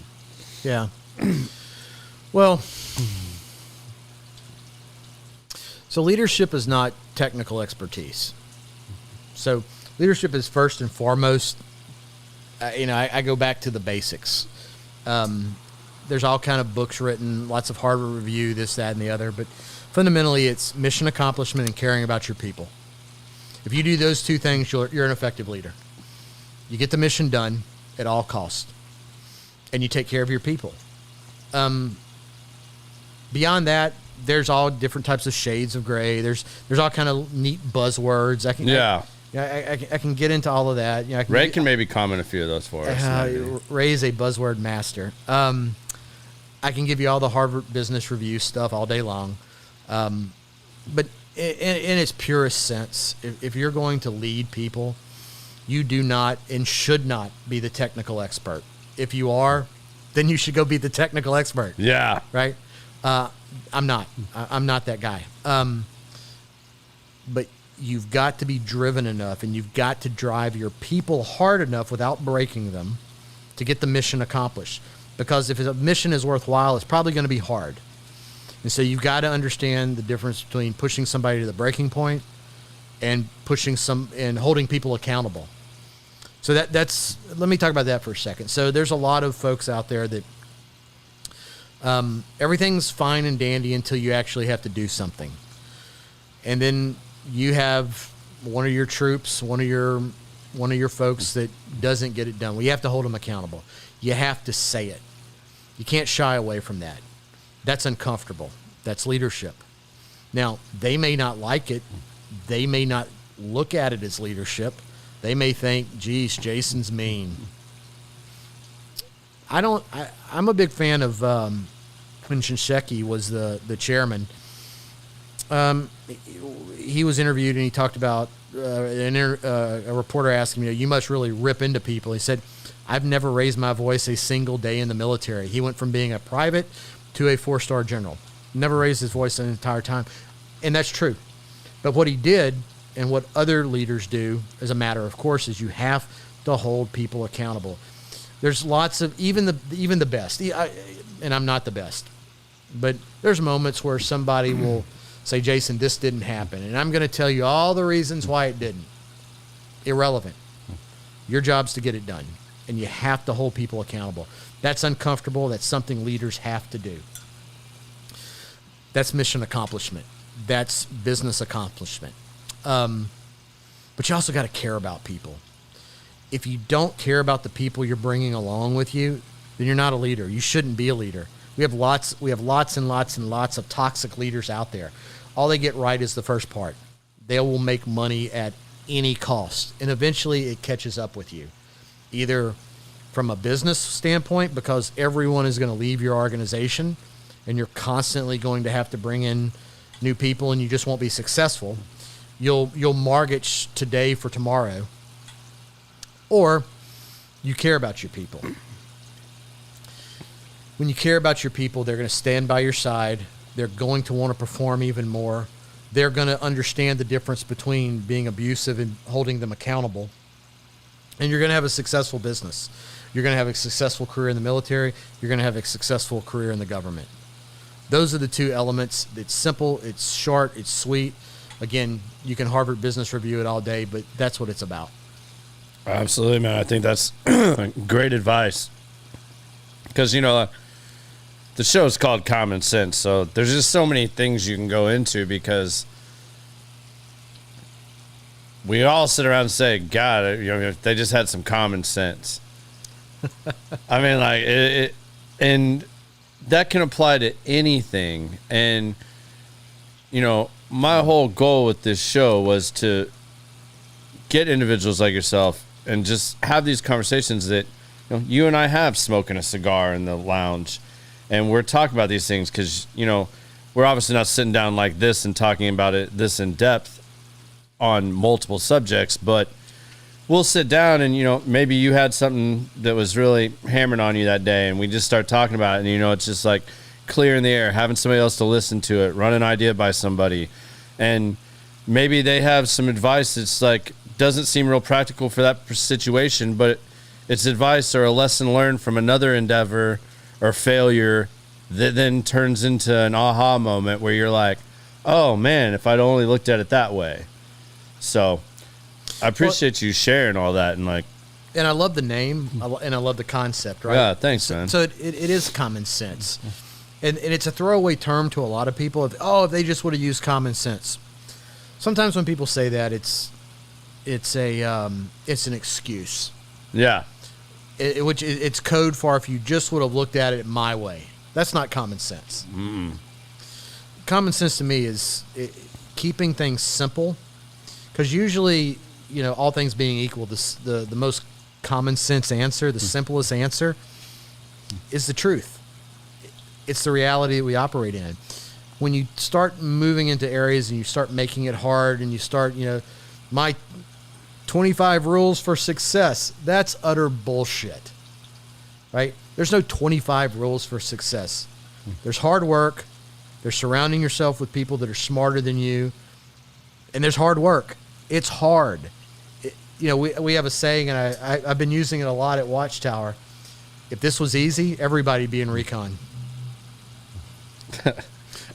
Yeah. Well, so leadership is not technical expertise. So leadership is first and foremost, I go back to the basics. There's all kind of books written, lots of Harvard Review, this, that, and the other, but fundamentally it's mission accomplishment and caring about your people. If you do those two things, you're an effective leader. You get the mission done at all costs, and you take care of your people. Beyond that, there's all different types of shades of gray. There's all kind of neat buzzwords. I can get into all of that. Ray can maybe comment a few of those for us. Ray's a buzzword master. I can give you all the Harvard Business Review stuff all day long. But in its purest sense, if you're going to lead people, you do not and should not be the technical expert. If you are, then you should go be the technical expert. Yeah. Right? I'm not. I'm not that guy. But you've got to be driven enough, and you've got to drive your people hard enough without breaking them to get the mission accomplished. Because if a mission is worthwhile, it's probably going to be hard. And so you've got to understand the difference between pushing somebody to the breaking point and and holding people accountable. So that's let me talk about that for a second. So there's a lot of folks out there that everything's fine and dandy until you actually have to do something. And then you have one of your troops, one of your folks that doesn't get it done. Well, you have to hold them accountable. You have to say it. You can't shy away from that. That's uncomfortable. That's leadership. Now, they may not like it. They may not look at it as leadership. They may think, geez, Jason's mean. I'm a big fan of when Shinseki was the chairman. He was interviewed and he talked about a reporter asked him, you must really rip into people. He said, I've never raised my voice a single day in the military. He went from being a private to a 4-star general. Never raised his voice the entire time. And that's true. But what he did and what other leaders do, as a matter of course, is you have to hold people accountable. There's lots of, even the best, and I'm not the best, but there's moments where somebody will say, Jason, this didn't happen. And I'm going to tell you all the reasons why it didn't. Irrelevant. Your job's to get it done. And you have to hold people accountable. That's uncomfortable. That's something leaders have to do. That's mission accomplishment. That's business accomplishment. But you also got to care about people. If you don't care about the people you're bringing along with you, then you're not a leader. You shouldn't be a leader. We have lots and lots and lots of toxic leaders out there. All they get right is the first part. They will make money at any cost, and eventually it catches up with you. Either from a business standpoint, because everyone is going to leave your organization, and you're constantly going to have to bring in new people, and you just won't be successful. You'll mortgage today for tomorrow, or you care about your people. When you care about your people, they're going to stand by your side. They're going to want to perform even more. They're going to understand the difference between being abusive and holding them accountable. And you're going to have a successful business. You're going to have a successful career in the military. You're going to have a successful career in the government. Those are the two elements. It's simple, it's short, it's sweet. Again, you can Harvard Business Review it all day, but that's what it's about. Absolutely, man. I think that's great advice. Because, the show is called Common Sense, so there's just so many things you can go into because we all sit around and say, God, if they just had some common sense. I mean, like, and that can apply to anything. And, my whole goal with this show was to get individuals like yourself and just have these conversations that you and I have, smoking a cigar in the lounge, and we're talking about these things because we're obviously not sitting down like this and talking about it this in depth on multiple subjects, but we'll sit down and maybe you had something that was really hammering on you that day, and we just start talking about it, and it's just like clearing the air, having somebody else to listen to it, run an idea by somebody, and maybe they have some advice that's like doesn't seem real practical for that situation, but it's advice or a lesson learned from another endeavor or failure that then turns into an aha moment where you're like, oh man, if I'd only looked at it that way. So I appreciate you sharing all that. And I love the name and I love the concept, right? Yeah, thanks, man. So it is common sense. And it's a throwaway term to a lot of people. If they just would have used common sense. Sometimes when people say that, it's an excuse. Yeah. Which it's code for if you just would have looked at it my way. That's not common sense. Mm. Common sense to me is keeping things simple, because usually, all things being equal, the most common sense answer, the simplest answer, is the truth. It's the reality that we operate in. When you start moving into areas and you start making it hard and you start, my 25 rules for success, that's utter bullshit, right? There's no 25 rules for success. There's hard work. There's surrounding yourself with people that are smarter than you. And there's hard work. It's hard. We have a saying, and I've been using it a lot at Watchtower. If this was easy, everybody'd be in recon.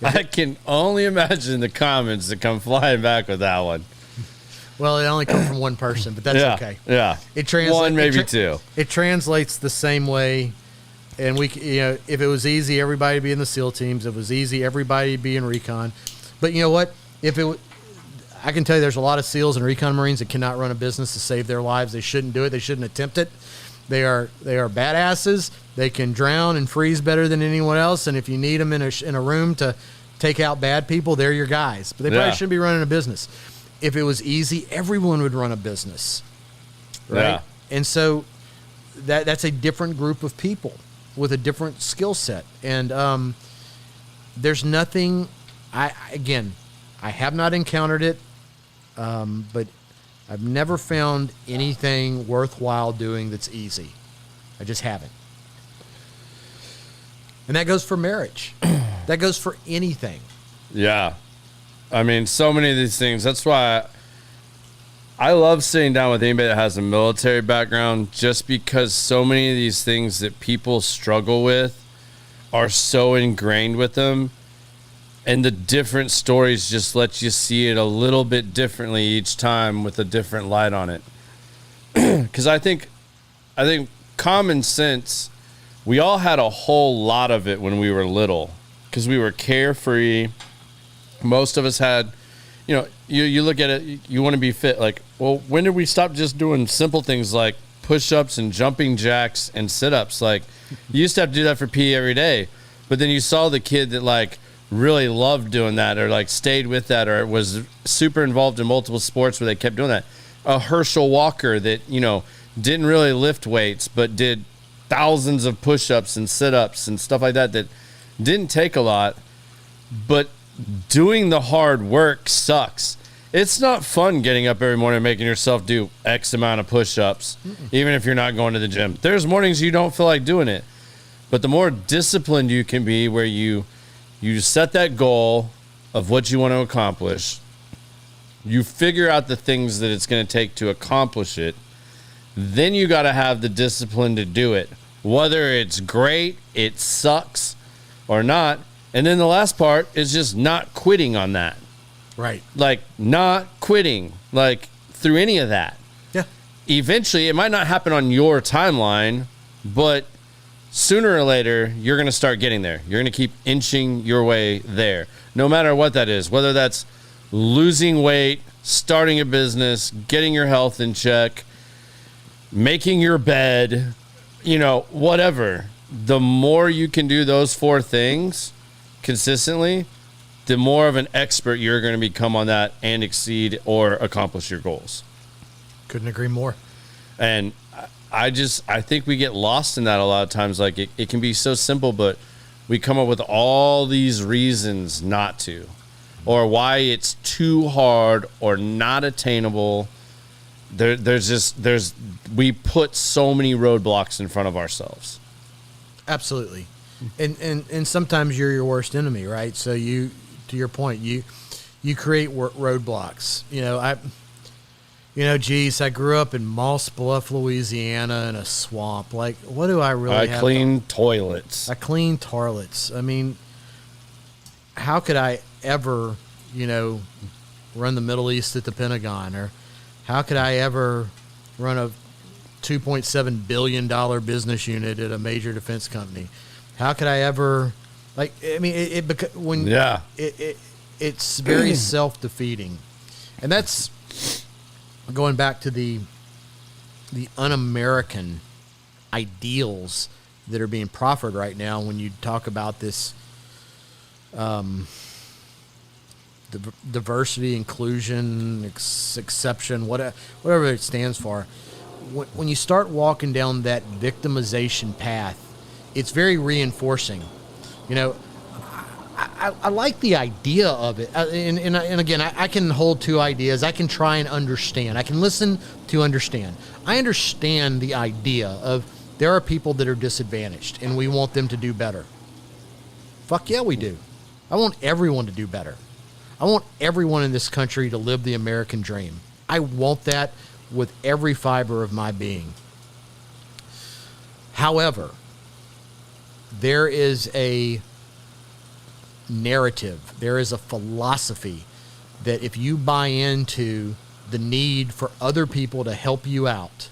I can only imagine the comments that come flying back with that one. Well, it only comes from one person, but that's okay. Yeah. One, maybe two. It translates the same way. And if it was easy, everybody would be in the SEAL teams. If it was easy, everybody would be in recon. But you know what? I can tell you there's a lot of SEALs and recon Marines that cannot run a business to save their lives. They shouldn't do it. They shouldn't attempt it. They are badasses. They can drown and freeze better than anyone else. And if you need them in a room to take out bad people, they're your guys. But they probably shouldn't be running a business. If it was easy, everyone would run a business, right? Yeah. And so that's a different group of people with a different skill set. And there's nothing. I have not encountered it, but I've never found anything worthwhile doing that's easy. I just haven't. And that goes for marriage. That goes for anything. Yeah. I mean, so many of these things. That's why I love sitting down with anybody that has a military background, just because so many of these things that people struggle with are so ingrained with them. And the different stories just let you see it a little bit differently each time with a different light on it. Because I think common sense, we all had a whole lot of it when we were little because we were carefree. Most of us had, you look at it, you want to be fit. Like, well, when did we stop just doing simple things like push-ups and jumping jacks and sit-ups? Like, you used to have to do that for PE every day. But then you saw the kid that, really loved doing that or, stayed with that or was super involved in multiple sports where they kept doing that. A Herschel Walker that, didn't really lift weights but did thousands of push-ups and sit-ups and stuff like that didn't take a lot, but doing the hard work sucks. It's not fun getting up every morning and making yourself do X amount of push-ups, even if you're not going to the gym. There's mornings you don't feel like doing it. But the more disciplined you can be where you set that goal of what you want to accomplish, you figure out the things that it's going to take to accomplish it, then you got to have the discipline to do it. Whether it's great, it sucks, or not. And then the last part is just not quitting on that. Right. Not quitting, through any of that. Yeah. eventually, it might not happen on your timeline, but sooner or later, you're going to start getting there. You're going to keep inching your way there, no matter what that is, whether that's losing weight, starting a business, getting your health in check, making your bed, whatever. The more you can do those 4 things consistently, the more of an expert you're going to become on that and exceed or accomplish your goals. Couldn't agree more. And I think we get lost in that a lot of times. Like it can be so simple, but we come up with all these reasons not to, or why it's too hard or not attainable. We put so many roadblocks in front of ourselves. Absolutely. And sometimes you're your worst enemy, right? So to your point, you create roadblocks. I grew up in Moss Bluff, Louisiana, in a swamp. Like, what do I really have? I clean toilets. I mean, how could I ever, run the Middle East at the Pentagon? Or how could I ever run a $2.7 billion business unit at a major defense company? How could I ever, it's very self-defeating. And that's going back to the un-American ideals that are being proffered right now when you talk about this diversity, inclusion, exception, whatever it stands for. When you start walking down that victimization path, it's very reinforcing. I like the idea of it. And again, I can hold 2 ideas. I can try and understand. I can listen to understand. I understand the idea of there are people that are disadvantaged and we want them to do better. Fuck yeah, we do. I want everyone to do better. I want everyone in this country to live the American dream. I want that with every fiber of my being. However, there is a narrative, there is a philosophy that if you buy into the need for other people to help you out,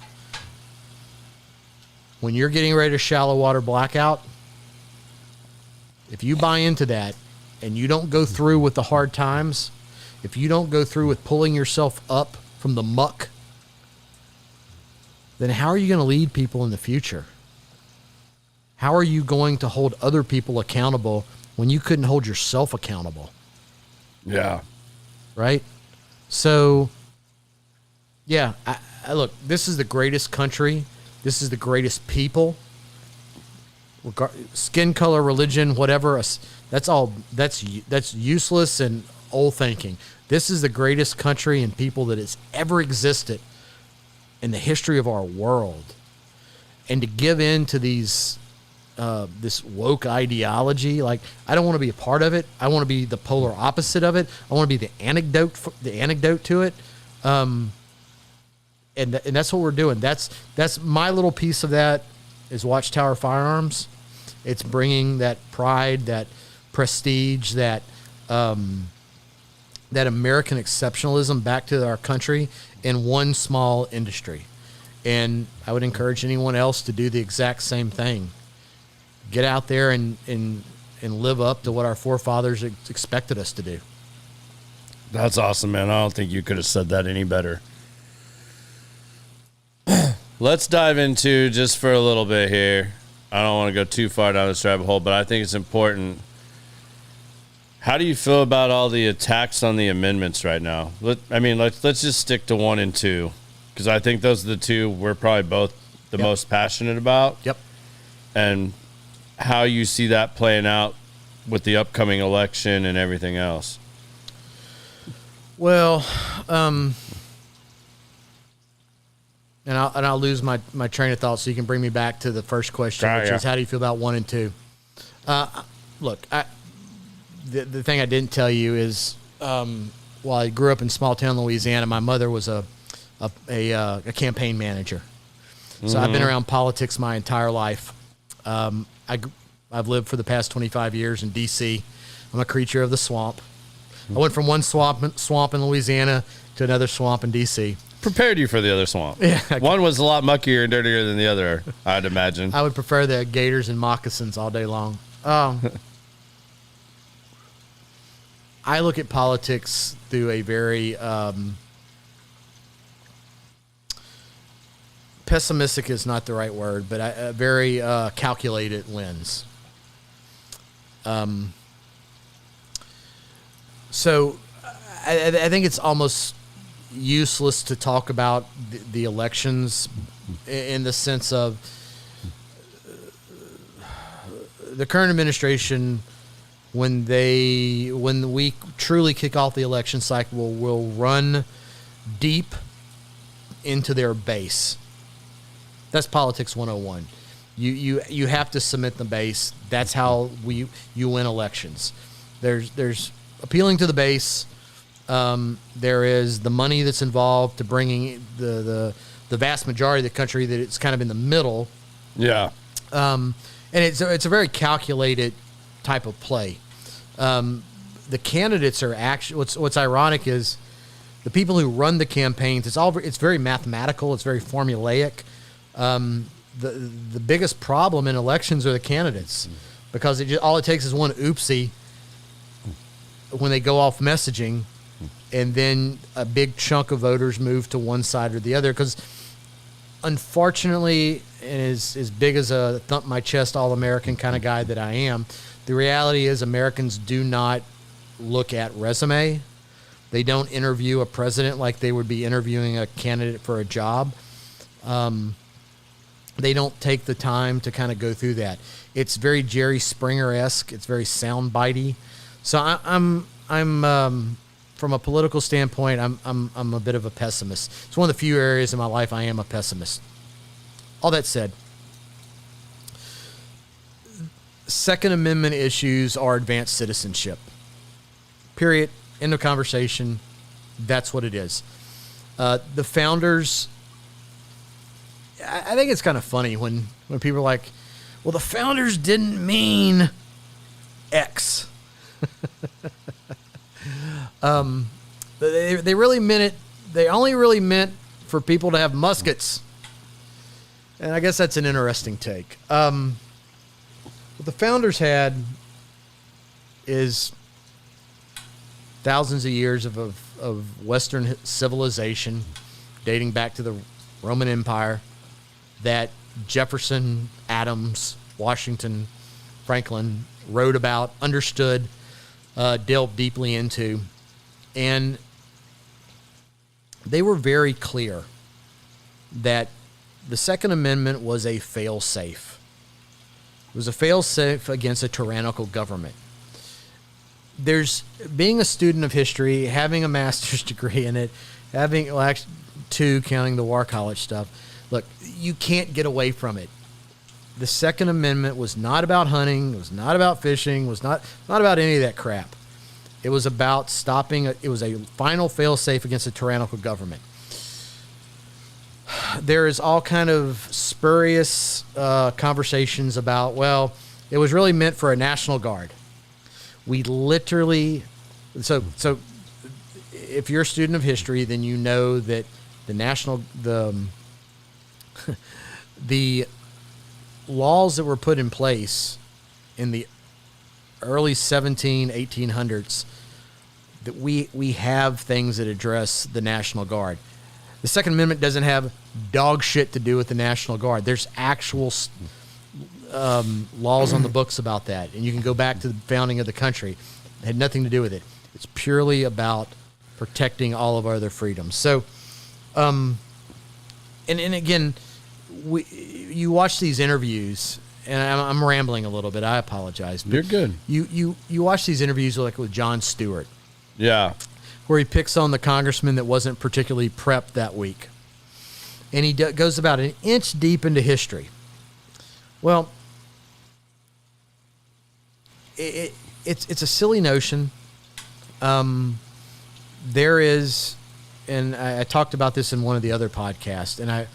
when you're getting ready to shallow water blackout, if you buy into that and you don't go through with the hard times, if you don't go through with pulling yourself up from the muck, then how are you going to lead people in the future? How are you going to hold other people accountable when you couldn't hold yourself accountable? Yeah. Right? So, yeah, I look, this is the greatest country. This is the greatest people. Skin color, religion, whatever, that's useless and old thinking. This is the greatest country and people that has ever existed in the history of our world. And to give in to these this woke ideology, like, I don't want to be a part of it. I want to be the polar opposite of it. I want to be the anecdote to it. And that's what we're doing. That's my little piece of that is Watchtower Firearms. It's bringing that pride, that prestige, that American exceptionalism back to our country in one small industry. And I would encourage anyone else to do the exact same thing. Get out there and live up to what our forefathers expected us to do. That's awesome, man. I don't think you could have said that any better. Let's dive into, just for a little bit here, I don't want to go too far down this rabbit hole, but I think it's important. How do you feel about all the attacks on the amendments right now? Let's just stick to 1 and 2, because I think those are the 2 we're probably both the most passionate about. Yep. And how you see that playing out with the upcoming election and everything else. Well, and I'll lose my train of thought, so you can bring me back to the first question, which is how do you feel about 1 and 2? Look, the thing I didn't tell you is, while I grew up in small town Louisiana, my mother was a campaign manager. So I've been around politics my entire life. I've lived for the past 25 years in D.C. I'm a creature of the swamp. I went from one swamp in Louisiana to another swamp in D.C. prepared you for the other swamp. Yeah. One was a lot muckier and dirtier than the other, I'd imagine. I would prefer the gators and moccasins all day long. I look at politics through a very pessimistic is not the right word, but a very calculated lens. So I think it's almost useless to talk about the elections in the sense of the current administration. When we truly kick off the election cycle, will run deep into their base. That's politics 101. You have to cement the base. That's how you win elections. There's appealing to the base. There is the money that's involved to bringing the vast majority of the country that it's kind of in the middle. Yeah. And it's a very calculated type of play. The candidates are actually what's ironic is the people who run the campaigns. It's very mathematical. It's very formulaic. The biggest problem in elections are the candidates because all it takes is one oopsie when they go off messaging, and then a big chunk of voters move to one side or the other. Because unfortunately, and as big as a thump my chest all-American kind of guy that I am, the reality is Americans do not look at resume. They don't interview a president like they would be interviewing a candidate for a job. They don't take the time to kind of go through that. It's very Jerry Springer-esque. It's very soundbitey. So I'm from a political standpoint, I'm a bit of a pessimist. It's one of the few areas in my life I am a pessimist. All that said, Second Amendment issues are advanced citizenship. Period. End of conversation. That's what it is. The founders, I think it's kind of funny when people are like, well, the founders didn't mean X. They really meant it. They only really meant for people to have muskets. And I guess that's an interesting take. What the founders had is thousands of years of Western civilization dating back to the Roman Empire that Jefferson, Adams, Washington, Franklin wrote about, understood, delved deeply into. And they were very clear that the Second Amendment was a fail-safe. It was a fail-safe against a tyrannical government. Being a student of history, having a master's degree in it, counting the War College stuff, look, you can't get away from it. The Second Amendment was not about hunting, it was not about fishing, it was not about any of that crap. It was about it was a final fail-safe against a tyrannical government. There is all kind of spurious conversations about, well, it was really meant for a National Guard. We literally, so if you're a student of history, then you know that the laws that were put in place in the early 1800s, that we have things that address the National Guard. The Second Amendment doesn't have dog shit to do with the National Guard. There's actual laws on the books about that, and you can go back to the founding of the country. It had nothing to do with it. It's purely about protecting all of our other freedoms. So, and again, you watch these interviews, and I'm rambling a little bit. I apologize. You're good. You watch these interviews like with Jon Stewart. Yeah. Where he picks on the congressman that wasn't particularly prepped that week. And he goes about an inch deep into history. Well, it's a silly notion. There is, and I talked about this in one of the other podcasts, and I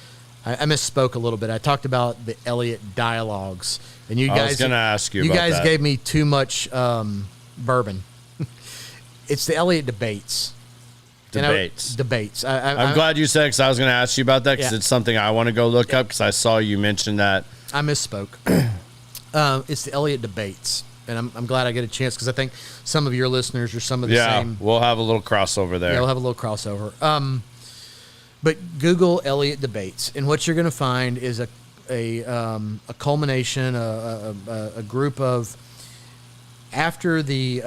misspoke a little bit. I talked about the Eliot dialogues, and you guys. I was going to ask you. You about guys that. gave me too much bourbon. It's the Eliot debates. Debates. Debates. I'm glad you said because I was going to ask you about that because Yeah. it's something I want to go look up because I saw you mention that. I misspoke. It's the Elliott debates, and I'm glad I get a chance because I think some of your listeners are some of the same. We'll have a little crossover there. Yeah, we'll have a little crossover. But Google Elliott debates, and what you're going to find is a culmination, a group of after the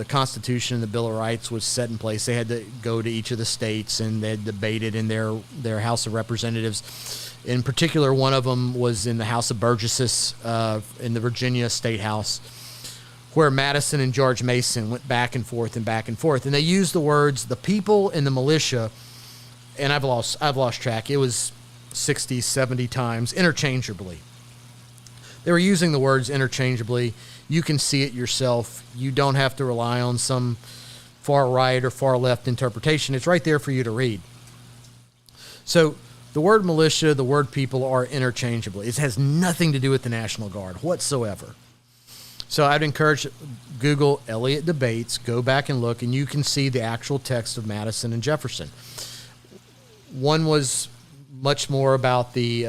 Constitution and the Bill of Rights was set in place. They had to go to each of the states and they had debated in their House of Representatives. In particular, one of them was in the House of Burgesses in the Virginia State House, where Madison and George Mason went back and forth and back and forth, and they used the words "the people" and "the militia," and I've lost track. It was 60, 70 times interchangeably. They were using the words interchangeably. You can see it yourself. You don't have to rely on some far right or far left interpretation. It's right there for you to read. So the word militia, the word people are interchangeable. It has nothing to do with the National Guard whatsoever. So I'd encourage Google Elliott debates, go back and look, and you can see the actual text of Madison and Jefferson. One was much more about the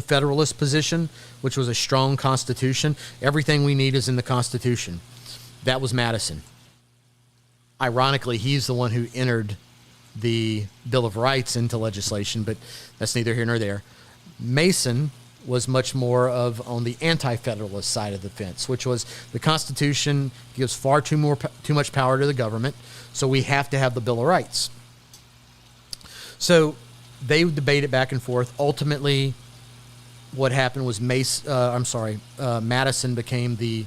Federalist position, which was a strong Constitution. Everything we need is in the Constitution. That was Madison. Ironically, he's the one who entered the Bill of Rights into legislation, but that's neither here nor there. Mason was much more of on the anti-federalist side of the fence, which was the Constitution gives far too much power to the government, so we have to have the Bill of Rights. So they would debate it back and forth. Ultimately, what happened was Madison became the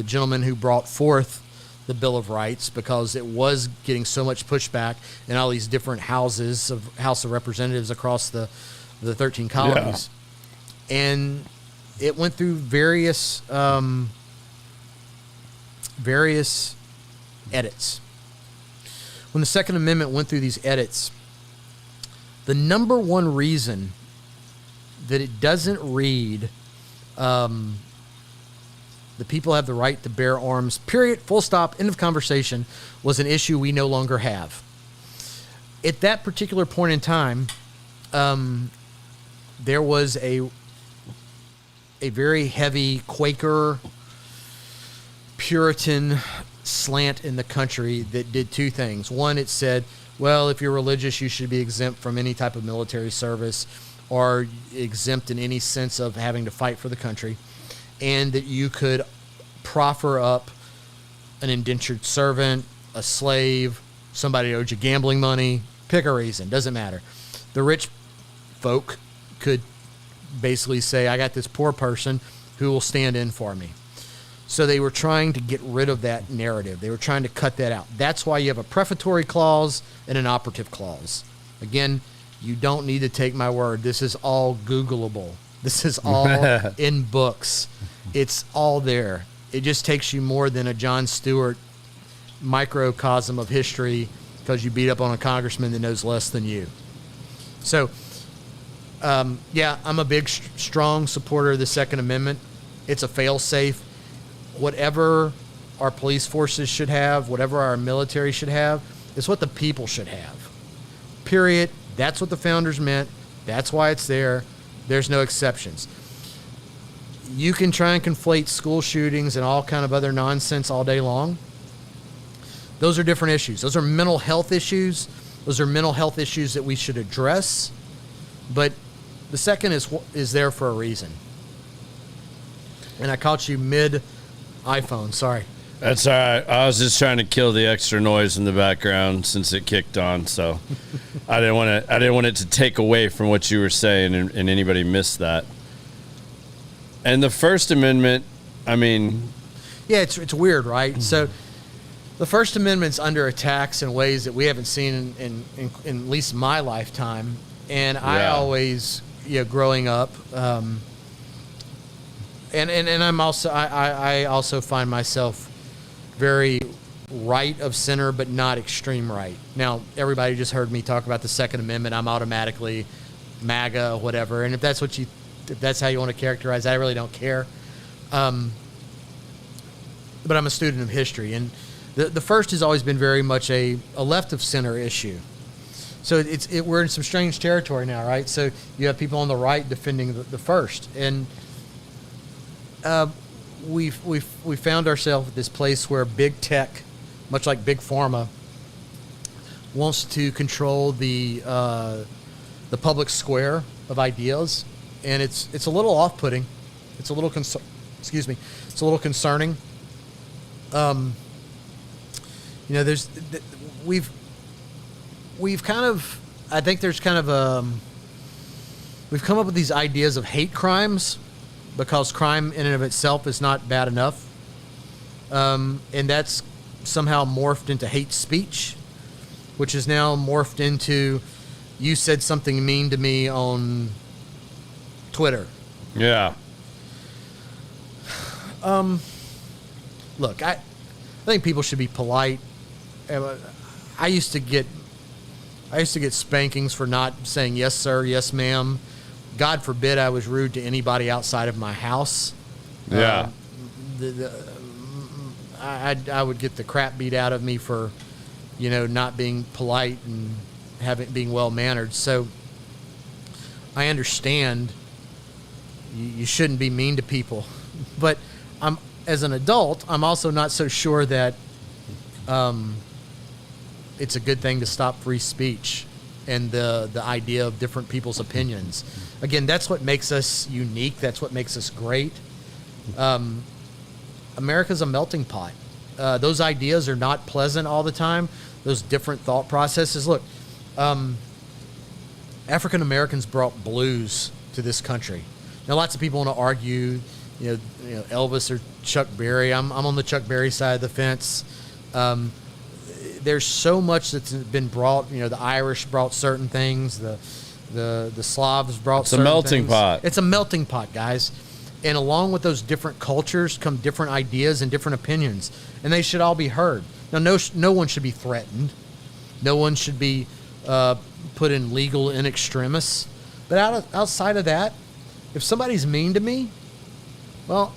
gentleman who brought forth the Bill of Rights because it was getting so much pushback in all these different House of Representatives across the 13 colonies. Yeah. And it went through various edits. When the Second Amendment went through these edits, the number one reason that it doesn't read the people have the right to bear arms, period, full stop, end of conversation, was an issue we no longer have. At that particular point in time, there was a very heavy Quaker, Puritan slant in the country that did two things. One, it said, well, if you're religious, you should be exempt from any type of military service or exempt in any sense of having to fight for the country, and that you could proffer up an indentured servant, a slave, somebody who owed you gambling money, pick a reason, doesn't matter. The rich folk could basically say, I got this poor person who will stand in for me. So they were trying to get rid of that narrative. They were trying to cut that out. That's why you have a prefatory clause and an operative clause. Again, you don't need to take my word. This is all Googleable. This is all in books. It's all there. It just takes you more than a Jon Stewart microcosm of history because you beat up on a congressman that knows less than you. So, yeah, I'm a big, strong supporter of the Second Amendment. It's a fail-safe. Whatever our police forces should have, whatever our military should have, is what the people should have. Period. That's what the founders meant. That's why it's there. There's no exceptions. You can try and conflate school shootings and all kind of other nonsense all day long. Those are different issues. Those are mental health issues. Those are mental health issues that we should address. But the second is there for a reason. And I caught you mid-iPhone. Sorry. That's all right. I was just trying to kill the extra noise in the background since it kicked on, so I didn't want it to take away from what you were saying and anybody missed that. And the First Amendment, I mean, yeah, it's weird, right? So the First Amendment's under attacks in ways that we haven't seen in at least my lifetime. And I always, growing up, and I'm also I also find myself very right of center, but not extreme right. Now, everybody just heard me talk about the Second Amendment. I'm automatically MAGA, whatever. And if that's how you want to characterize it, I really don't care. but I'm a student of history, and the first has always been very much a left of center issue. So we're in some strange territory now, right? So you have people on the right defending the first, and we found ourselves at this place where big tech, much like big pharma, wants to control the public square of ideas, and it's a little off-putting. It's a little It's a little concerning. We've kind of, I think there's kind of we've come up with these ideas of hate crimes because crime in and of itself is not bad enough. And that's somehow morphed into hate speech, which is now morphed into, you said something mean to me on Twitter. Yeah. Look, I think people should be polite. I used to get spankings for not saying yes, sir, yes, ma'am. God forbid I was rude to anybody outside of my house. Yeah. I would get the crap beat out of me for, not being polite and being well mannered. So I understand you shouldn't be mean to people, but as an adult, I'm also not so sure that it's a good thing to stop free speech and the idea of different people's opinions. Again, that's what makes us unique. That's what makes us great. America's a melting pot. Those ideas are not pleasant all the time. Those different thought processes. Look, African Americans brought blues to this country. Now, lots of people want to argue, Elvis or Chuck Berry. I'm on the Chuck Berry side of the fence. There's so much that's been brought. The Irish brought certain things. The Slavs brought certain things. It's a melting pot. It's a melting pot, guys. And along with those different cultures come different ideas and different opinions, and they should all be heard. Now, no one should be threatened. No one should be put in legal in extremis. But outside of that, if somebody's mean to me, well,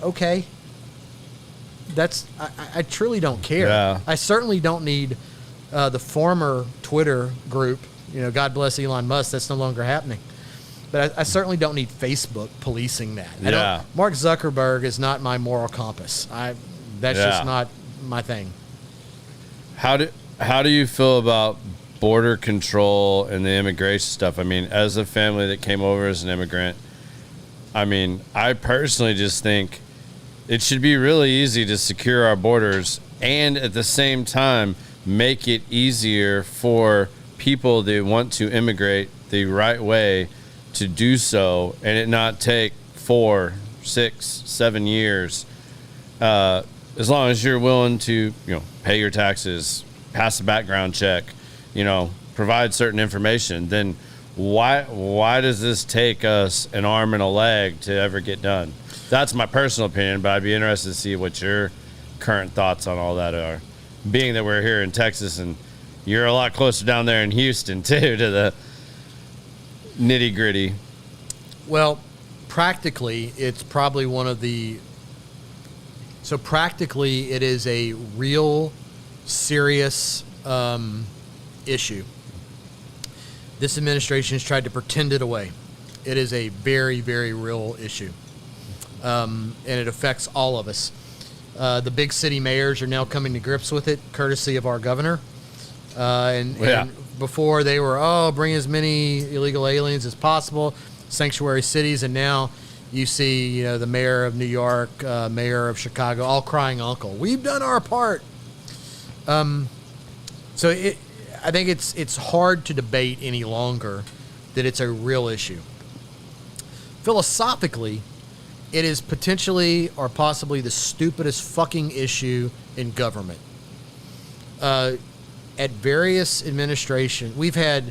okay. I truly don't care. Yeah. I certainly don't need the former Twitter group. God bless Elon Musk. That's no longer happening. But I certainly don't need Facebook policing that. Yeah. Mark Zuckerberg is not my moral compass. That's just not my thing. How do you feel about border control and the immigration stuff? I mean, as a family that came over as an immigrant, I personally just think it should be really easy to secure our borders and at the same time make it easier for people that want to immigrate the right way to do so, and it not take 4, 6, 7 years, as long as you're willing to, pay your taxes, pass a background check, provide certain information. Then why does this take us an arm and a leg to ever get done? That's my personal opinion, but I'd be interested to see what your current thoughts on all that are. Being that we're here in Texas and you're a lot closer down there in Houston too to the nitty gritty. Well, practically, it's probably practically it is a real serious issue. This administration has tried to pretend it away. It is a very, very real issue. And it affects all of us. The big city mayors are now coming to grips with it, courtesy of our governor. And before they were, bring as many illegal aliens as possible, sanctuary cities, and now you see, the mayor of New York, mayor of Chicago, all crying uncle. We've done our part. So I think it's hard to debate any longer that it's a real issue. Philosophically, it is potentially or possibly the stupidest fucking issue in government. At various administrations, we've had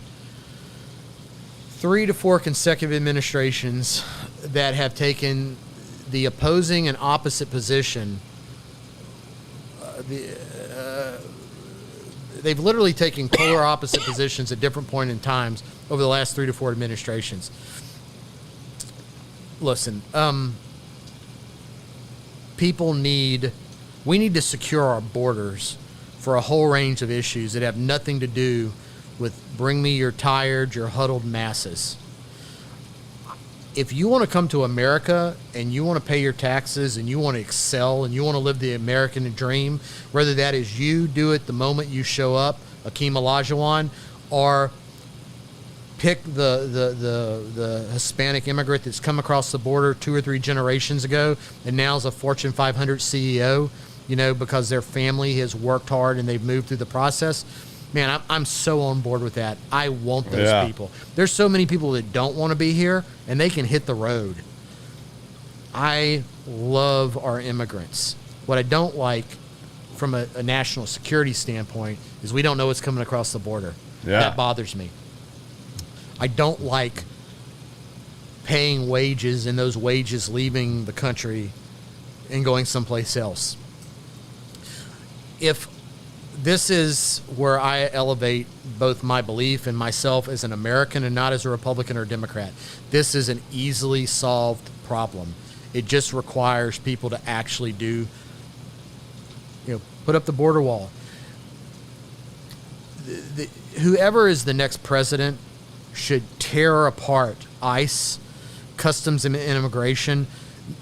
3 to 4 consecutive administrations that have taken the opposing and opposite position. They've literally taken polar opposite positions at different points in times over the last 3 to 4 administrations. Listen, we need to secure our borders for a whole range of issues that have nothing to do with bring me your tired, your huddled masses. If you want to come to America and you want to pay your taxes and you want to excel and you want to live the American dream, whether that is you do it the moment you show up, Akeem Olajuwon, or pick the Hispanic immigrant that's come across the border 2 or 3 generations ago and now is a Fortune 500 CEO, because their family has worked hard and they've moved through the process. Man, I'm so on board with that. I want those people. There's so many people that don't want to be here, and they can hit the road. I love our immigrants. What I don't like from a national security standpoint is we don't know what's coming across the border. Yeah. That bothers me. I don't like paying wages and those wages leaving the country and going someplace else. If this is where I elevate both my belief and myself as an American and not as a Republican or Democrat. This is an easily solved problem. It just requires people to actually put up the border wall. Whoever is the next president should tear apart ICE, Customs and Immigration,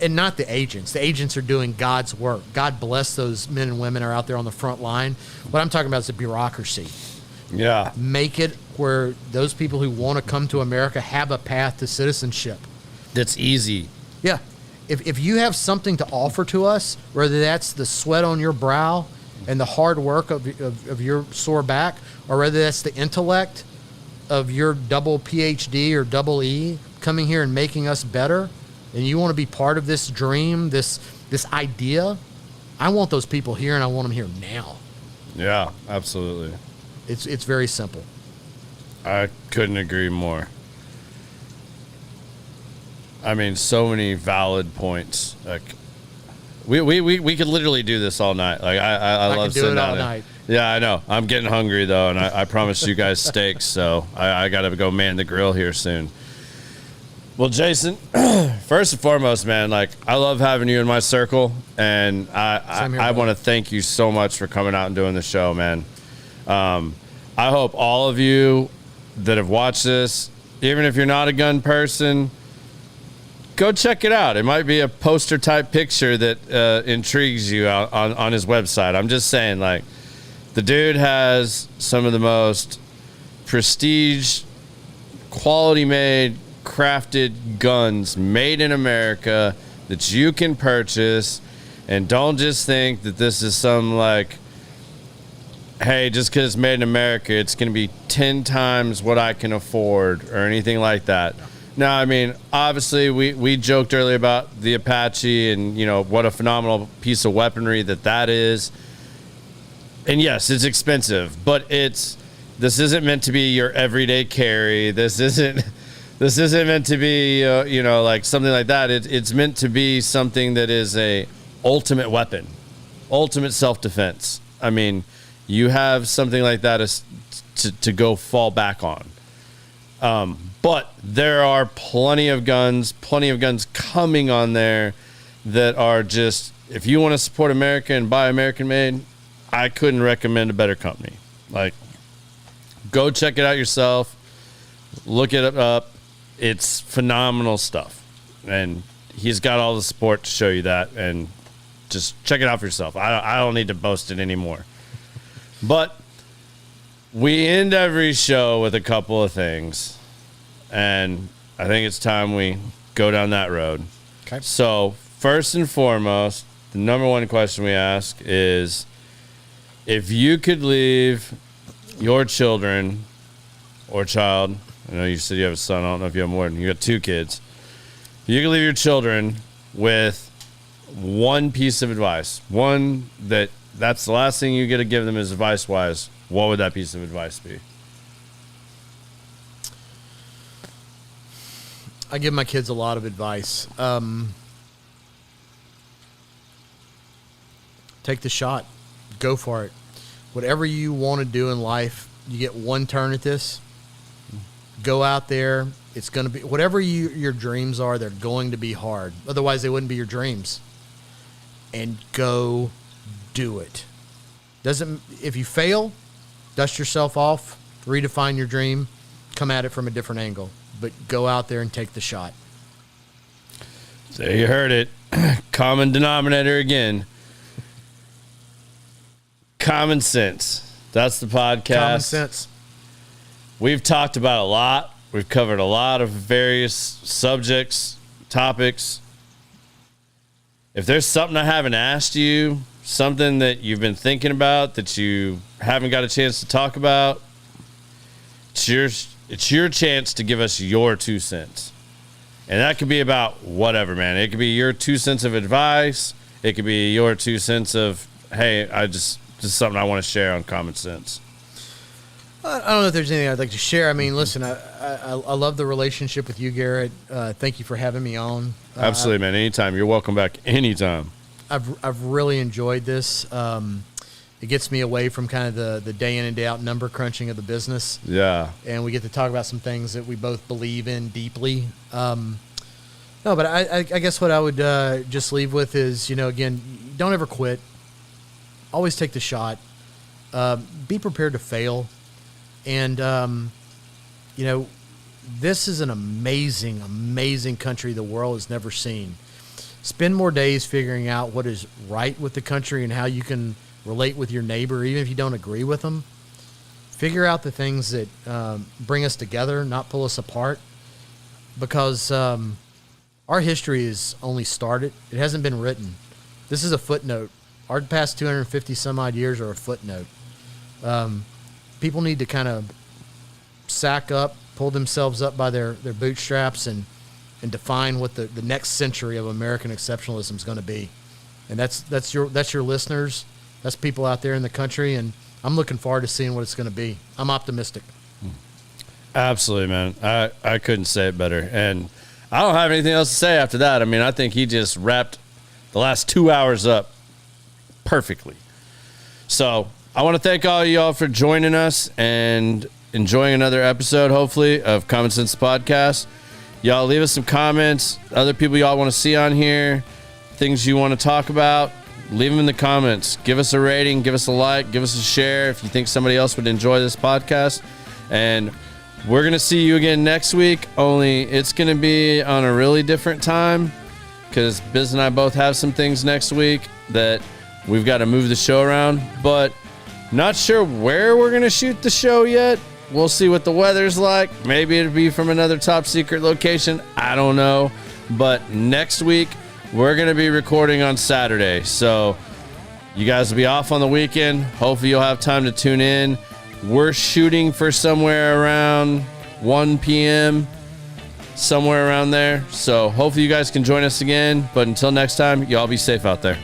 and not the agents. The agents are doing God's work. God bless those men and women who are out there on the front line. What I'm talking about is the bureaucracy. Yeah. Make it where those people who want to come to America have a path to citizenship. That's easy. Yeah. If you have something to offer to us, whether that's the sweat on your brow and the hard work of your sore back, or whether that's the intellect of your double PhD or double E coming here and making us better, and you want to be part of this dream, this idea, I want those people here, and I want them here now. Yeah, absolutely. It's very simple. I couldn't agree more. I mean, so many valid points. Like, we could literally do this all night. Like, I love sitting down. Night. Yeah, I know. I'm getting hungry though, and I promised you guys steaks, so I got to go man the grill here soon. Well, Jason, first and foremost, man, like, I love having you in my circle, and I want to thank you so much for coming out and doing the show, man. I hope all of you that have watched this, even if you're not a gun person, go check it out. It might be a poster type picture that intrigues you on his website. I'm just saying, like, the dude has some of the most prestige, quality made, crafted guns made in America that you can purchase, and don't just think that this is some, like, hey, just because it's made in America, it's going to be 10 times what I can afford or anything like that. No, I mean, obviously, we joked earlier about the Apache and, what a phenomenal piece of weaponry that is. And yes, it's expensive, but this isn't meant to be your everyday carry. This isn't meant to be, like something like that. It's meant to be something that is a ultimate weapon, ultimate self-defense. I mean, you have something like that to go fall back on. But there are plenty of guns coming on there that are just, if you want to support America and buy American made, I couldn't recommend a better company. Like, go check it out yourself. Look it up. It's phenomenal stuff. And he's got all the support to show you that. And just check it out for yourself. I don't need to boast it anymore. But we end every show with a couple of things. And I think it's time we go down that road. Okay. So, first and foremost, the number one question we ask is, if you could leave your children or child, I know you said you have a son, I don't know if you have more than, you got 2 kids. If you could leave your children with one piece of advice, one that's the last thing you get to give them is advice-wise, what would that piece of advice be? I give my kids a lot of advice. Take the shot. Go for it. Whatever you want to do in life, you get one turn at this. Go out there. It's going to be, whatever your dreams are, they're going to be hard. Otherwise, they wouldn't be your dreams. and go do it. If you fail, dust yourself off, redefine your dream, come at it from a different angle, but go out there and take the shot. So you heard it. Common denominator again. Common sense. That's the podcast. Common sense. We've talked about a lot. We've covered a lot of various subjects, topics. If there's something I haven't asked you, something that you've been thinking about that you haven't got a chance to talk about, it's your chance to give us your 2 cents. And that could be about whatever, man. It could be your 2 cents of advice. It could be your 2 cents of, hey, just something I want to share on common sense. I don't know if there's anything I'd like to share. I mean, listen, I love the relationship with you, Garrett. Thank you for having me on. Absolutely, man. Anytime. You're welcome back anytime. I've really enjoyed this. It gets me away from kind of the day in and day out number crunching of the business. Yeah. And we get to talk about some things that we both believe in deeply. No, but I guess what I would just leave with is, again, don't ever quit. Always take the shot. Be prepared to fail. And, this is an amazing, amazing country the world has never seen. Spend more days figuring out what is right with the country and how you can relate with your neighbor, even if you don't agree with them. Figure out the things that bring us together, not pull us apart, because our history is only started. It hasn't been written. This is a footnote. Our past 250 some odd years are a footnote. People need to kind of sack up, pull themselves up by their bootstraps, and define what the next century of American exceptionalism is going to be. And that's your listeners. That's people out there in the country, and I'm looking forward to seeing what it's going to be. I'm optimistic. Absolutely, man. I couldn't say it better. And I don't have anything else to say after that. I mean, I think he just wrapped the last 2 hours up perfectly. So I want to thank all of y'all for joining us and enjoying another episode, hopefully, of Common Sense Podcast. Y'all leave us some comments, other people y'all want to see on here, things you want to talk about. Leave them in the comments. Give us a rating, give us a like, give us a share if you think somebody else would enjoy this podcast. And we're going to see you again next week, only it's going to be on a really different time because Biz and I both have some things next week that we've got to move the show around. But not sure where we're going to shoot the show yet. We'll see what the weather's like. Maybe it'll be from another top secret location. I don't know. But next week, we're going to be recording on Saturday. So you guys will be off on the weekend. Hopefully you'll have time to tune in. We're shooting for somewhere around 1 p.m., somewhere around there. So hopefully you guys can join us again. But until next time, y'all be safe out there.